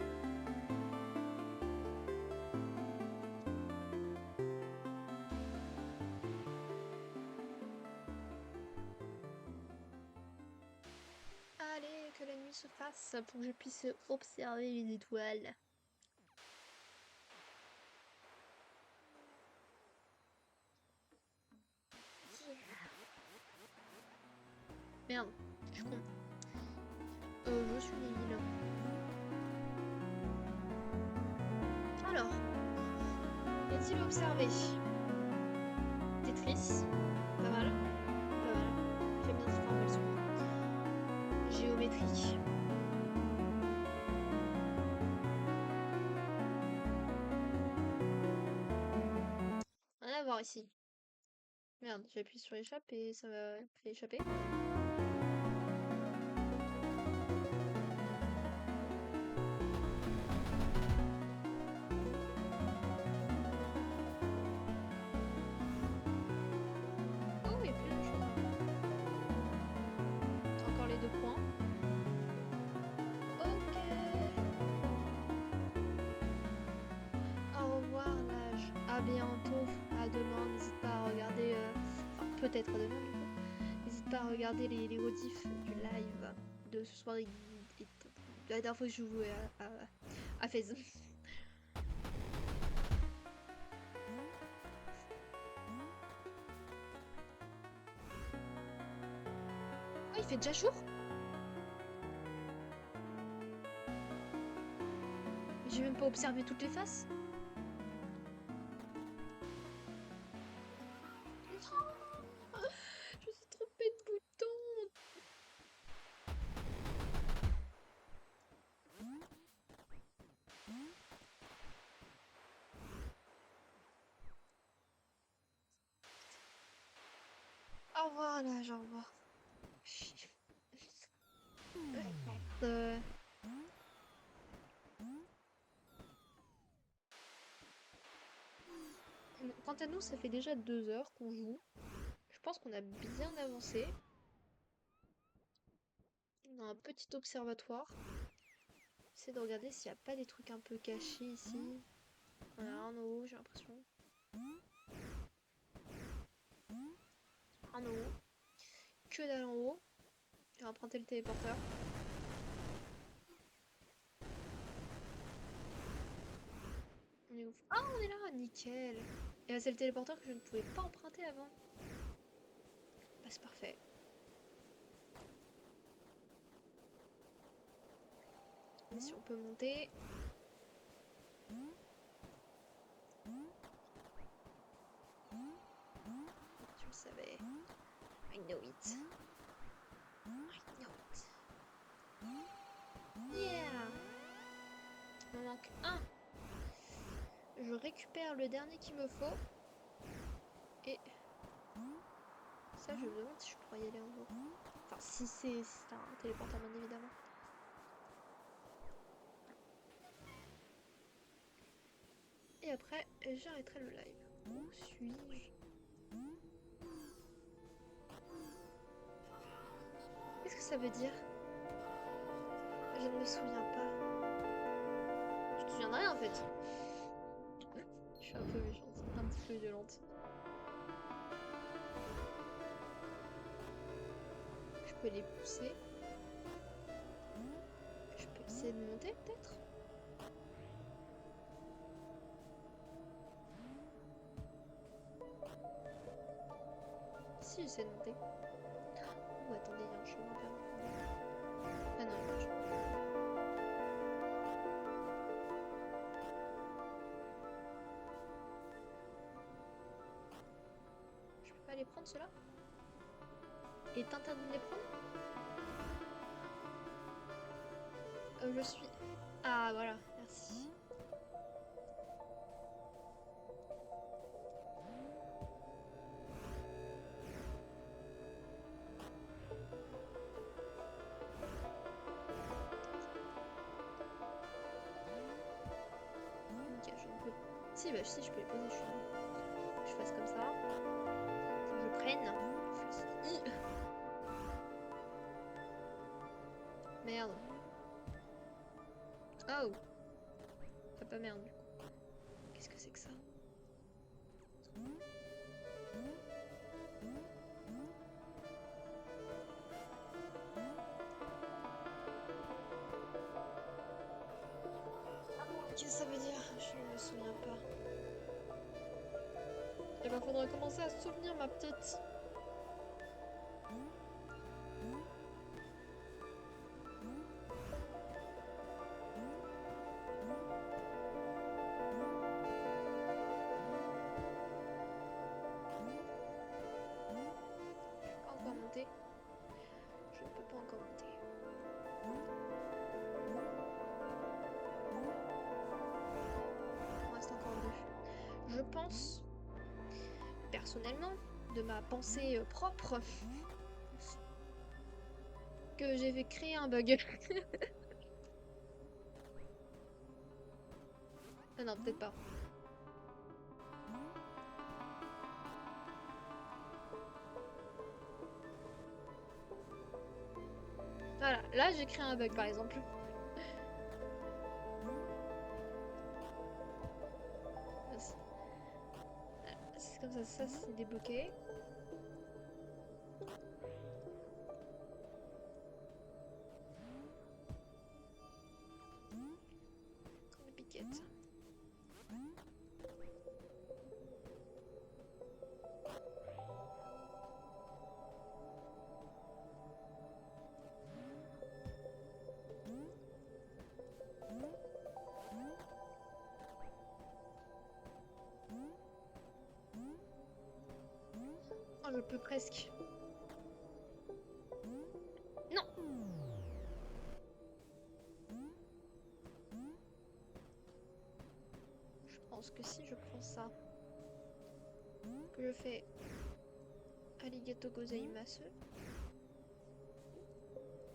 Allez, que la nuit se fasse pour que je puisse observer les étoiles. Merde, je suis con. Je suis nul. Alors, est-il observé? Tetris, pas mal, pas mal. J'aime bien cette formule souvent. Géométrie. Rien à voir ici. Merde, j'appuie sur échappe et ça m'a fait échapper. Oh, il y a plein de choses. Encore les 2 points. Ok. Au revoir l'âge. À bientôt. À demain. N'hésite pas à regarder. Enfin, peut-être à demain du coup. N'hésite pas à regarder les rediffs du live de ce soir. La dernière fois que je jouais à FaZe. Oh, il fait déjà jour? J'ai même pas observé toutes les faces. Non, je me suis trompée de bouton. Au revoir l'âge, au revoir. Euh, Quant à nous, ça fait déjà 2 heures qu'on joue. Je pense qu'on a bien avancé. On a un petit observatoire. J'essaie de regarder s'il n'y a pas des trucs un peu cachés ici. On a un en haut, j'ai l'impression. Un en haut. Que dalle en haut. J'ai emprunté le téléporteur. est ouf. Ah, on est là, nickel. Et bah, c'est le téléporteur que je ne pouvais pas emprunter avant. Bah, c'est parfait. Et si on peut monter. Je le savais. I know it. I know it. Yeah! Il m'en manque un. Je récupère le dernier qu'il me faut. Et ça, je me demande si je pourrais y aller un jour. Enfin, si c'est un téléporteur, bien évidemment. Et après, j'arrêterai le live. Où suis-je? Qu'est-ce que ça veut dire? Je ne me souviens pas. Tu te souviens de rien en fait. Je suis un peu méchante, un petit peu violente. Je peux les pousser. Je peux essayer de monter peut-être. Si j'essaie de monter. Oh attendez, il y a un chemin vers là. Ah non, il y a pas de chemin. Je peux pas les prendre ceux-là? Il est interdit de les prendre? Je suis... Ah voilà, merci. Ok, je ne peux... Si, bah si, je peux les poser, je suis... Je fasse comme ça. Je prenne. Je fasse... Merde. Oh! Ah pas merde du coup. Qu'est-ce que c'est que ça? Qu'est-ce que ça veut dire? Je ne me souviens pas. Et ben faudrait commencer à se souvenir ma petite. Je peux pas encore monter. Je ne peux pas encore monter. Il me reste encore deux. Je pense, personnellement, de ma pensée propre, que j'ai fait créer un bug. Ah non, peut-être pas. Voilà, là j'ai créé un bug par exemple. C'est comme ça c'est débloqué. Comme une piquette. Oh, je peux presque. Non! Je pense que si je prends ça, que je fais arigato gozaimasu.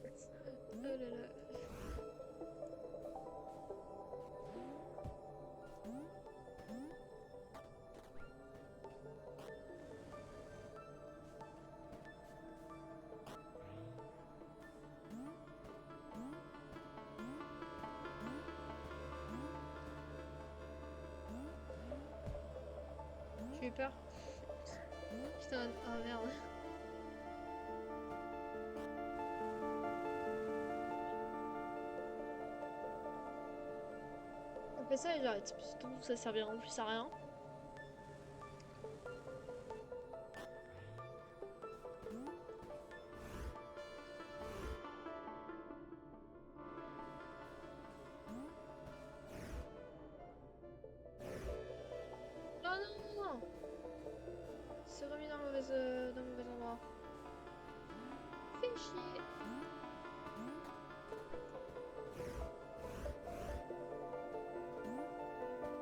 Oh là là. J'ai eu peur. Putain, oh merde. fais ça et j'arrête. Sinon, ça servira en plus à rien. Non, non, non! C'est remis dans le mauvais endroit. Fais chier!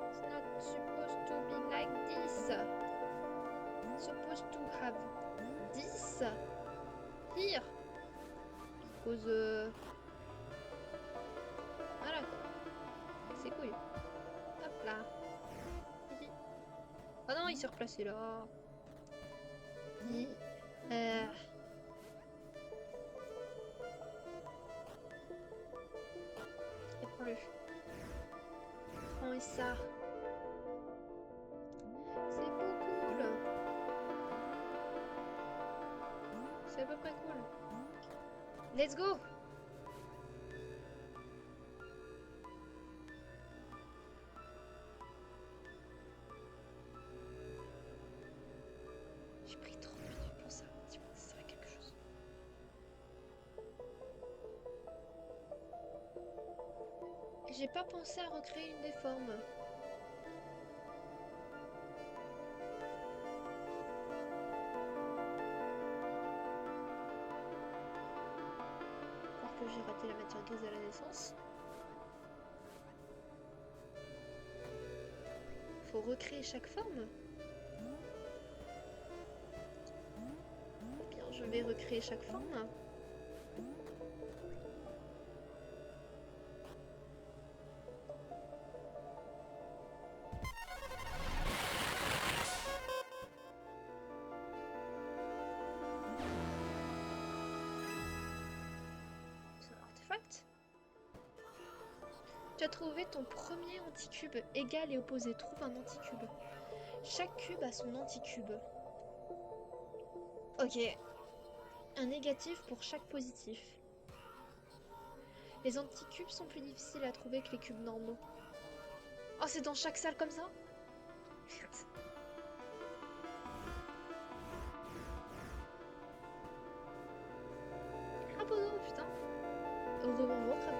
It's not supposed to be like this. Supposed to have this here. Cause voilà quoi. C'est cool. Hop là. Ah non, il s'est replacé là. Euh... Et prends-le. Prends ça. C'est beau cool. C'est à peu près cool. Let's go. J'ai pris 30 minutes pour ça. Tu vois, ça serait quelque chose. J'ai pas pensé à recréer une des formes. Alors que j'ai raté la matière grise à la naissance. Faut recréer chaque forme. Eh bien, je vais recréer chaque forme. C'est un artefact. Tu as trouvé ton premier anticube égal et opposé. Trouve un anticube. Chaque cube a son anticube. Ok. Un négatif pour chaque positif. Les anticubes sont plus difficiles à trouver que les cubes normaux. Oh, c'est dans chaque salle comme ça? Merde. Crapaud, putain. Rebonjour, crapaud.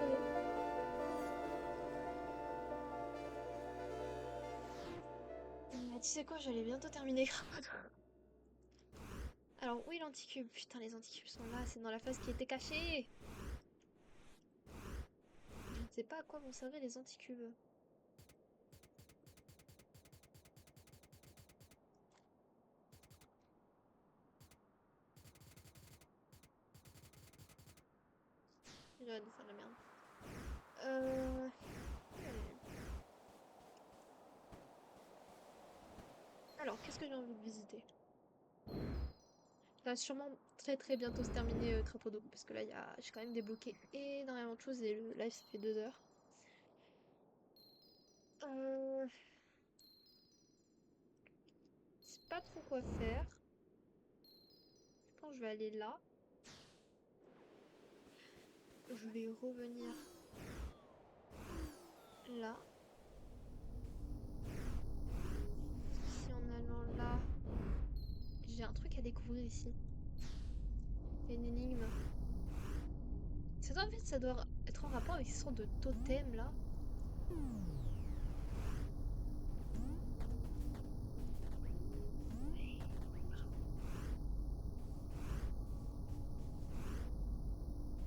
Tu sais quoi, j'allais bientôt terminer crapaud. Alors, où est l'anticube? Putain, les anticubes sont là, c'est dans la phase qui était cachée. Je ne sais pas à quoi vont servir les anticubes. J'arrête de faire de la merde. Euh... Alors, qu'est-ce que j'ai envie de visiter? Ça va sûrement très bientôt se terminer Crapaud, parce que là, j'ai quand même débloqué énormément de choses et le live, ça fait 2 heures. Je sais pas trop quoi faire. Je pense que je vais aller là. Je vais revenir là. Si en allant là, j'ai un truc à découvrir ici. Il y a une énigme. En fait, ça doit être en rapport avec ces sortes de totems là.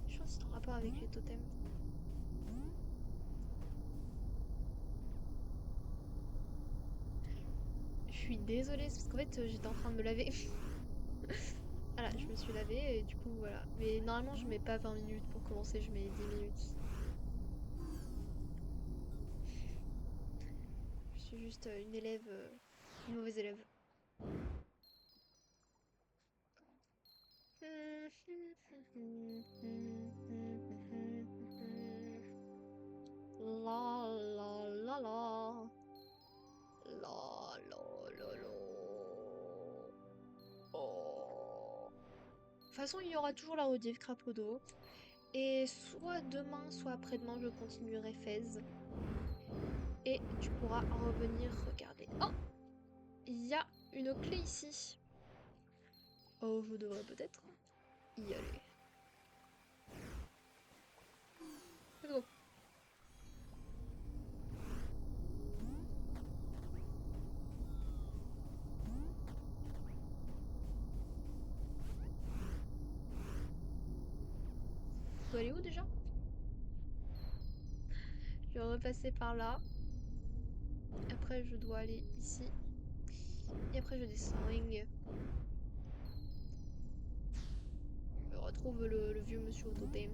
Je pense que c'est en rapport avec les totems. Je suis désolée, parce qu'en fait, j'étais en train de me laver. Voilà, je me suis lavée et du coup, voilà. Mais normalement, je mets pas 20 minutes pour commencer, je mets 10 minutes. Je suis juste une élève, une mauvaise élève. La la la la. La la la la. Oh. De toute façon, il y aura toujours la rediff Crapodo. Et soit demain, soit après-demain, je continuerai Fez. et tu pourras revenir regarder. Oh, il y a une clé ici. Oh, je devrais peut-être y aller. Let's go. Je dois aller où déjà? Je vais repasser par là. Après, je dois aller ici. Et après, je descends. Je retrouve le vieux monsieur au totem.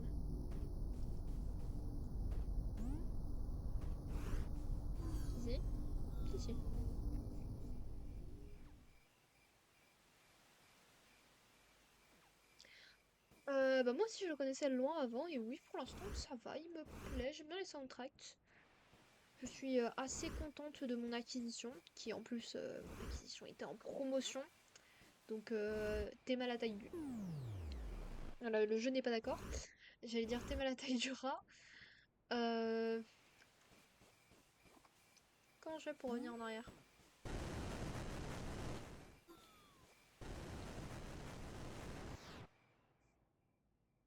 Ici? Ici. Bah moi aussi je le connaissais loin avant et oui pour l'instant ça va, il me plaît, j'aime bien les soundtracks. Je suis assez contente de mon acquisition, qui en plus mon acquisition était en promotion. Donc t'es mal à la taille du... Voilà, le jeu n'est pas d'accord. J'allais dire t'es mal à la taille du rat. Euh... Comment je fais pour revenir en arrière?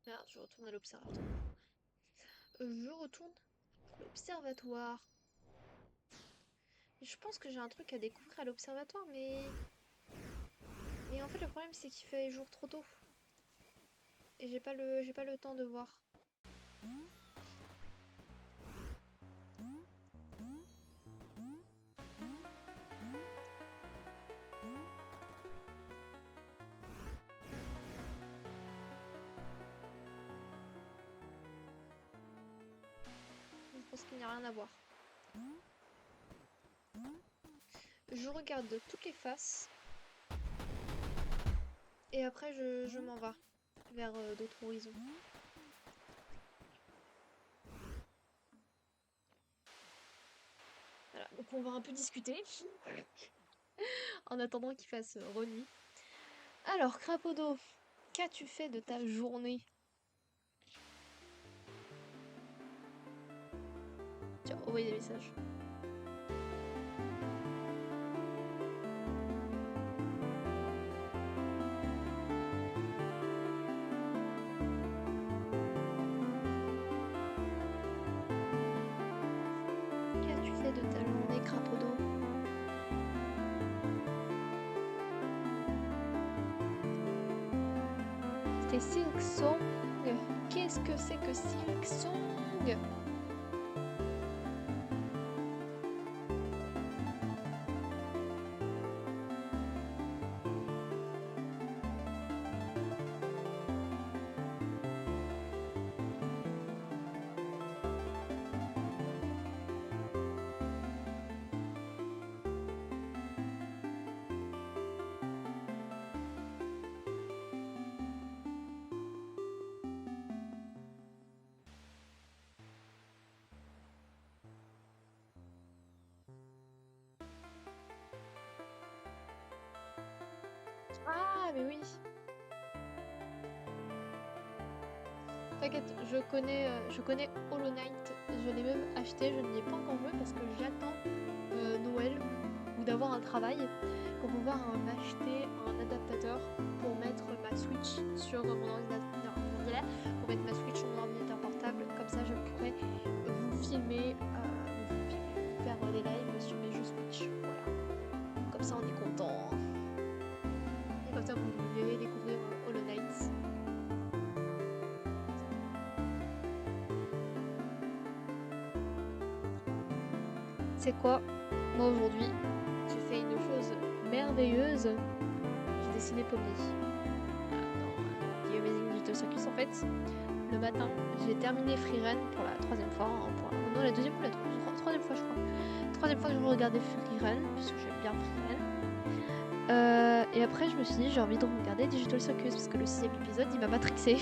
Merde, je retourne à l'observatoire. Je retourne à l'observatoire. Je pense que j'ai un truc à découvrir à l'observatoire, mais en fait le problème c'est qu'il fait jour trop tôt. Et j'ai pas le temps de voir. Je pense qu'il n'y a rien à voir. Je regarde toutes les faces. Et après je m'en vais vers d'autres horizons. Voilà, donc on va un peu discuter. En attendant qu'il fasse renuit. Alors, Crapaud d'eau, qu'as-tu fait de ta journée? Tu as envoyé des messages. Qu'as-tu fait de ta journée, Crapaud d'eau? C'était Silk Song. Qu'est-ce que c'est que Silk Song? Ah, mais oui. T'inquiète, je connais Hollow Knight. Je l'ai même acheté, je ne l'ai pas encore joué parce que j'attends Noël ou d'avoir un travail pour pouvoir m'acheter un adaptateur pour mettre ma Switch sur mon ordinateur, pour mettre ma Switch sur mon ordinateur portable. Comme ça, je pourrais vous filmer, faire des lives sur mes jeux Switch. Voilà. Comme ça, on est content. Et comme ça, vous verrez découvrir Hollow Knight. C'est quoi? Moi aujourd'hui, j'ai fait une chose merveilleuse. J'ai dessiné Pomni. Dans The Amazing Digital Circus en fait. Le matin, j'ai terminé Frieren pour la troisième fois. Non, la deuxième ou la troisième fois je crois. Troisième fois que je regardais Frieren, puisque j'aime bien Frieren. Et après je me suis dit j'ai envie de regarder Digital Circus parce que le 6ème épisode il m'a matrixé.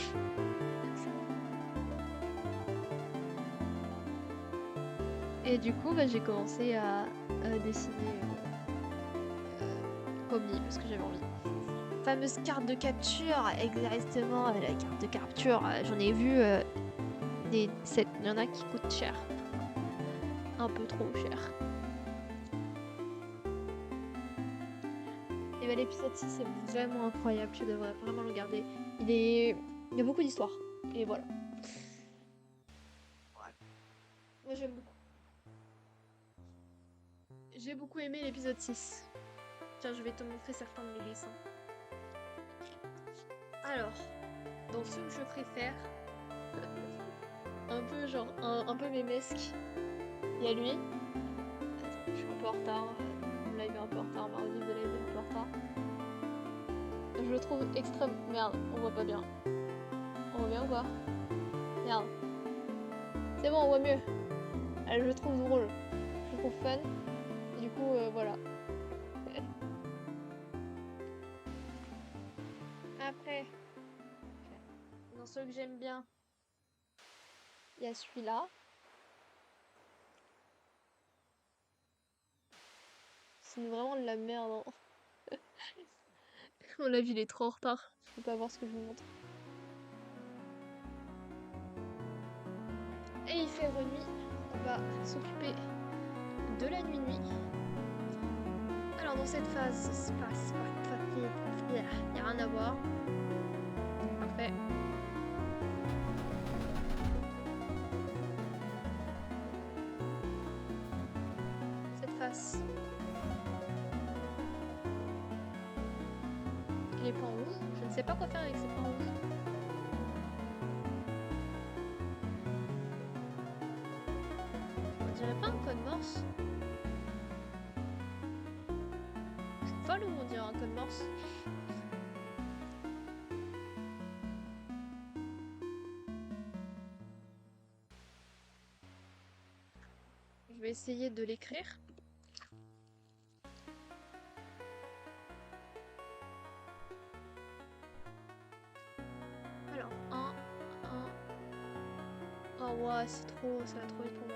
Et du coup, j'ai commencé à dessiner Pomni parce que j'avais envie. Fameuse carte de capture, exactement. La carte de capture, j'en ai vu il y en a qui coûtent cher. un peu trop cher. Et bah l'épisode 6 est vraiment incroyable, tu devrais vraiment le regarder. Il y a beaucoup d'histoires. Et voilà. Moi j'aime beaucoup. J'ai beaucoup aimé l'épisode 6. Tiens, je vais te montrer certains de mes dessins. Alors, dans ceux que je préfère, un peu genre, un peu mémesque, il y a lui. Attends, je suis un peu en retard. Mon live est un peu en retard, ma rediff de live est un peu en retard. Je le trouve extrême... Merde, on voit pas bien. On voit bien ou pas? Merde. C'est bon, on voit mieux. Je le trouve drôle. Je le trouve fun. Et du coup, voilà. Après, dans ceux que j'aime bien, il y a celui-là. C'est vraiment de la merde. Hein. On l'a vu, il est trop en retard. Je peux pas voir ce que je vous montre. Et il fait renuit. On va s'occuper de la nuit. Alors dans cette phase, ça se passe il n'y a rien à voir. Parfait. Cette face. Les points rouges. Je ne sais pas quoi faire avec ces points rouges. On dirait pas un code morse. Je suis folle ou on dirait un code morse? Je vais essayer de l'écrire. Alors, 1. Oh ouais, c'est trop, ça va trop vite pour moi.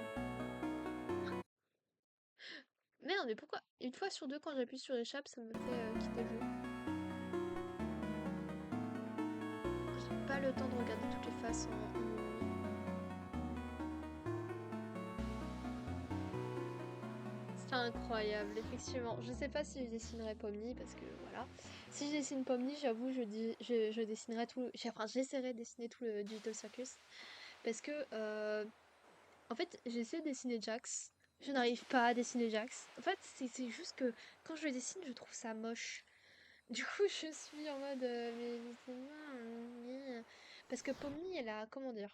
Merde, mais pourquoi une fois sur deux quand j'appuie sur échappe, ça me fait quitter le jeu? J'ai pas le temps de regarder toutes les faces en nuit. C'est incroyable, effectivement. Je sais pas si je dessinerai Pomni parce que voilà. Si je dessine Pomni, j'avoue, je dessinerai tout. Enfin, j'essaierai de dessiner tout le Digital Circus. Parce que, en fait, j'essaie de dessiner Jax. Je n'arrive pas à dessiner Jax. En fait, c'est juste que quand je le dessine, je trouve ça moche. Du coup, je suis en mode, mais c'est moi. Parce que Pomni, elle a, comment dire,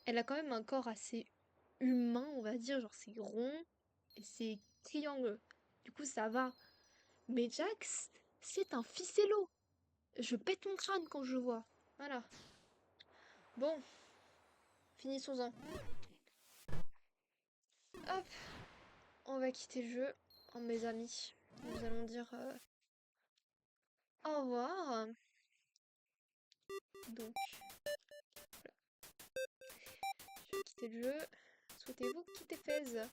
elle a quand même un corps assez humain, on va dire, genre c'est rond et c'est triangle. Du coup, ça va. Mais Jax, c'est un ficello. Je pète mon crâne quand je le vois. Voilà. Bon, finissons-en. Hop, on va quitter le jeu. Oh, mes amis, nous allons dire au revoir. Donc, je vais quitter le jeu. Souhaitez-vous quitter Fez?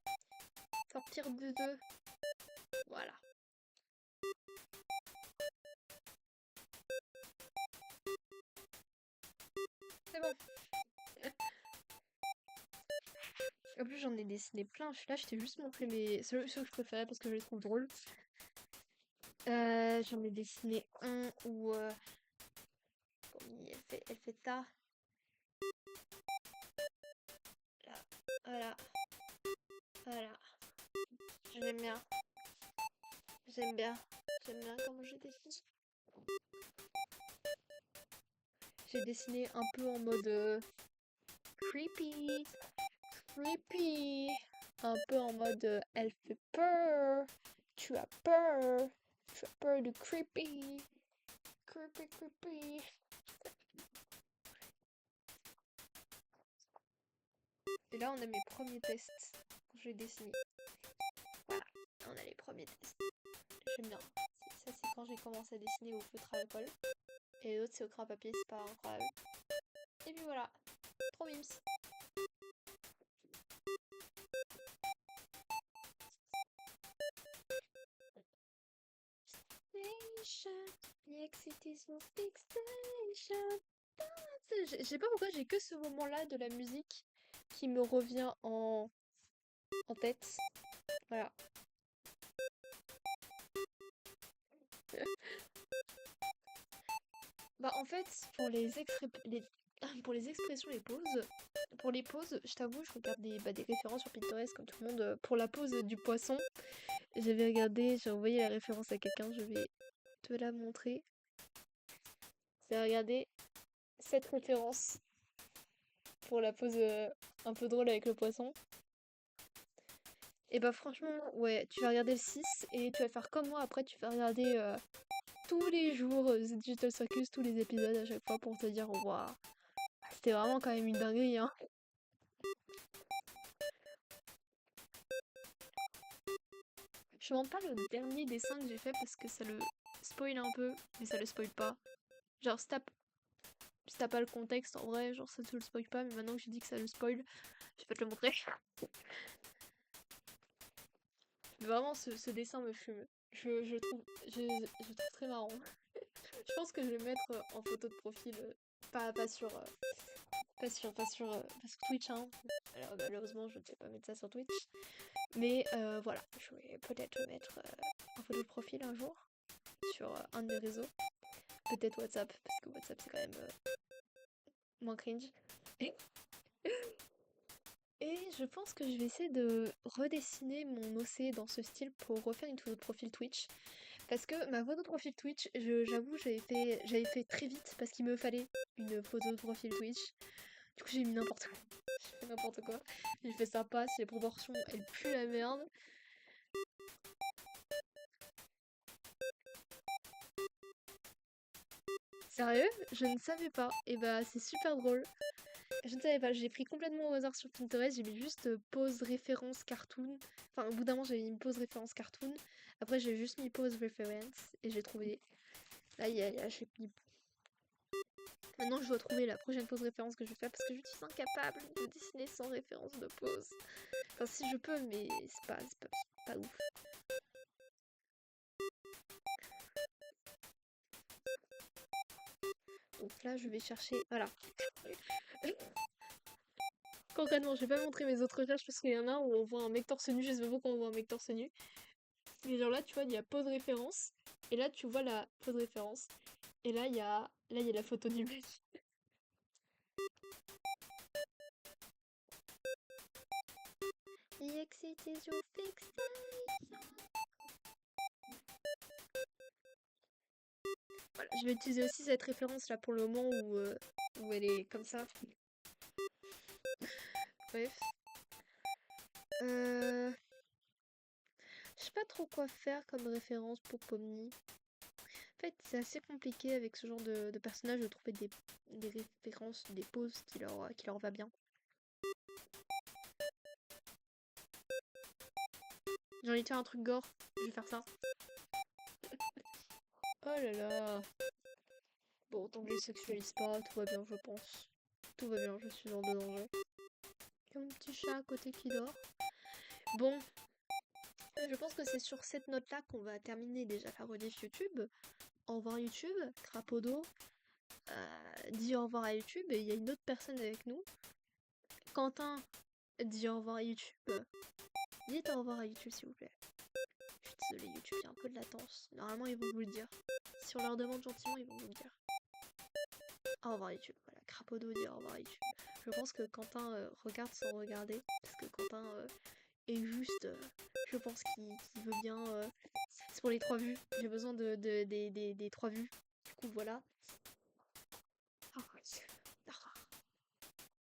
Sortir du jeu. Voilà. C'est bon. En plus, j'en ai dessiné plein. Là, je t'ai juste montré ceux que je préférais parce que je les trouve drôles. J'en ai dessiné un où elle fait ça. Là, voilà, voilà. J'aime bien. J'aime bien. J'aime bien comment je dessine. J'ai dessiné un peu en mode creepy. Creepy. Un peu en mode elle fait peur. Tu as peur. Tu as peur de creepy. Creepy, creepy. Et là, on a mes premiers tests quand j'ai dessiné. Voilà, on a les premiers tests. J'aime bien. Ça, c'est quand j'ai commencé à dessiner au feutre à alcool. Et l'autre, c'est au crayon à papier, c'est pas incroyable. Et puis voilà, trop mimes. Je sais pas pourquoi j'ai que ce moment-là de la musique qui me revient en en tête. Voilà. Bah en fait, pour les expressions, pour les poses, je t'avoue, je regarde des références sur Pinterest comme tout le monde. Pour la pose du poisson, j'ai envoyé la référence à quelqu'un, je vais te la montrer. J'ai regardé cette référence pour la pose un peu drôle avec le poisson. Et bah franchement, ouais, tu vas regarder le 6 et tu vas faire comme moi, après tu vas regarder tous les jours The Digital Circus, tous les épisodes à chaque fois pour te dire, waouh, c'était vraiment quand même une dinguerie, hein. Je te montre pas le dernier dessin que j'ai fait parce que ça le spoil un peu, mais ça le spoil pas. Genre, si t'as pas le contexte, en vrai, genre ça te le spoil pas, mais maintenant que j'ai dit que ça le spoil, je vais te le montrer. Mais vraiment, ce dessin me fume. Je trouve très marrant. Je pense que je vais le mettre en photo de profil, pas sur, pas sur Twitch, hein. Alors, malheureusement, je ne sais pas mettre ça sur Twitch. Mais voilà, je vais peut-être le mettre en photo de profil un jour sur un de mes réseaux. Peut-être WhatsApp, parce que WhatsApp c'est quand même moins cringe. Et je pense que je vais essayer de redessiner mon OC dans ce style pour refaire une photo de profil Twitch. Parce que ma photo de profil Twitch, j'avoue, j'avais fait très vite parce qu'il me fallait une photo de profil Twitch. Du coup, j'ai mis n'importe quoi. J'ai fait n'importe quoi. J'ai fait ça passe, les proportions, elles puent la merde. Sérieux? Je ne savais pas. Et bah, c'est super drôle. Je ne savais pas, j'ai pris complètement au hasard sur Pinterest, j'ai mis juste pause référence cartoon. Enfin, au bout d'un moment, j'avais mis pause référence cartoon. Après, j'ai juste mis pause référence et j'ai trouvé. Là, j'ai mis. Maintenant, je dois trouver la prochaine pause référence que je vais faire parce que je suis incapable de dessiner sans référence de pause. Enfin, si je peux, mais c'est pas ouf. Donc là, je vais chercher. Voilà. Concrètement, je vais pas montrer mes autres recherches parce qu'il y en a où on voit un mec torse nu. Je sais pas pourquoi on voit un mec torse nu. Mais genre là, tu vois, il y a pause référence. Et là, tu vois la pause référence. Et là, il y a la photo du mec. Voilà, je vais utiliser aussi cette référence là pour le moment où elle est comme ça. Bref. Je sais pas trop quoi faire comme référence pour Pomni. En fait, c'est assez compliqué avec ce genre de personnage de trouver des références, des poses qui leur va bien. J'ai envie de faire un truc gore, je vais faire ça. Oh là là. Bon, tant que je les sexualise pas, tout va bien, je pense. Tout va bien, je suis hors de danger. Il y a mon petit chat à côté qui dort. Bon, je pense que c'est sur cette note-là qu'on va terminer déjà la rediff YouTube. Au revoir YouTube, Crapodo. Dis au revoir à YouTube et il y a une autre personne avec nous. Quentin dit au revoir à YouTube. Dites au revoir à YouTube s'il vous plaît. Je suis désolée YouTube, il y a un peu de latence. Normalement ils vont vous le dire. Si on leur demande gentiment, ils vont vous le dire. Au revoir YouTube. Voilà, Crapodo dit au revoir YouTube. Je pense que Quentin regarde sans regarder. Parce que Quentin est juste. Je pense qu'il veut bien. C'est pour les 3 vues. J'ai besoin des 3 vues. Du coup voilà.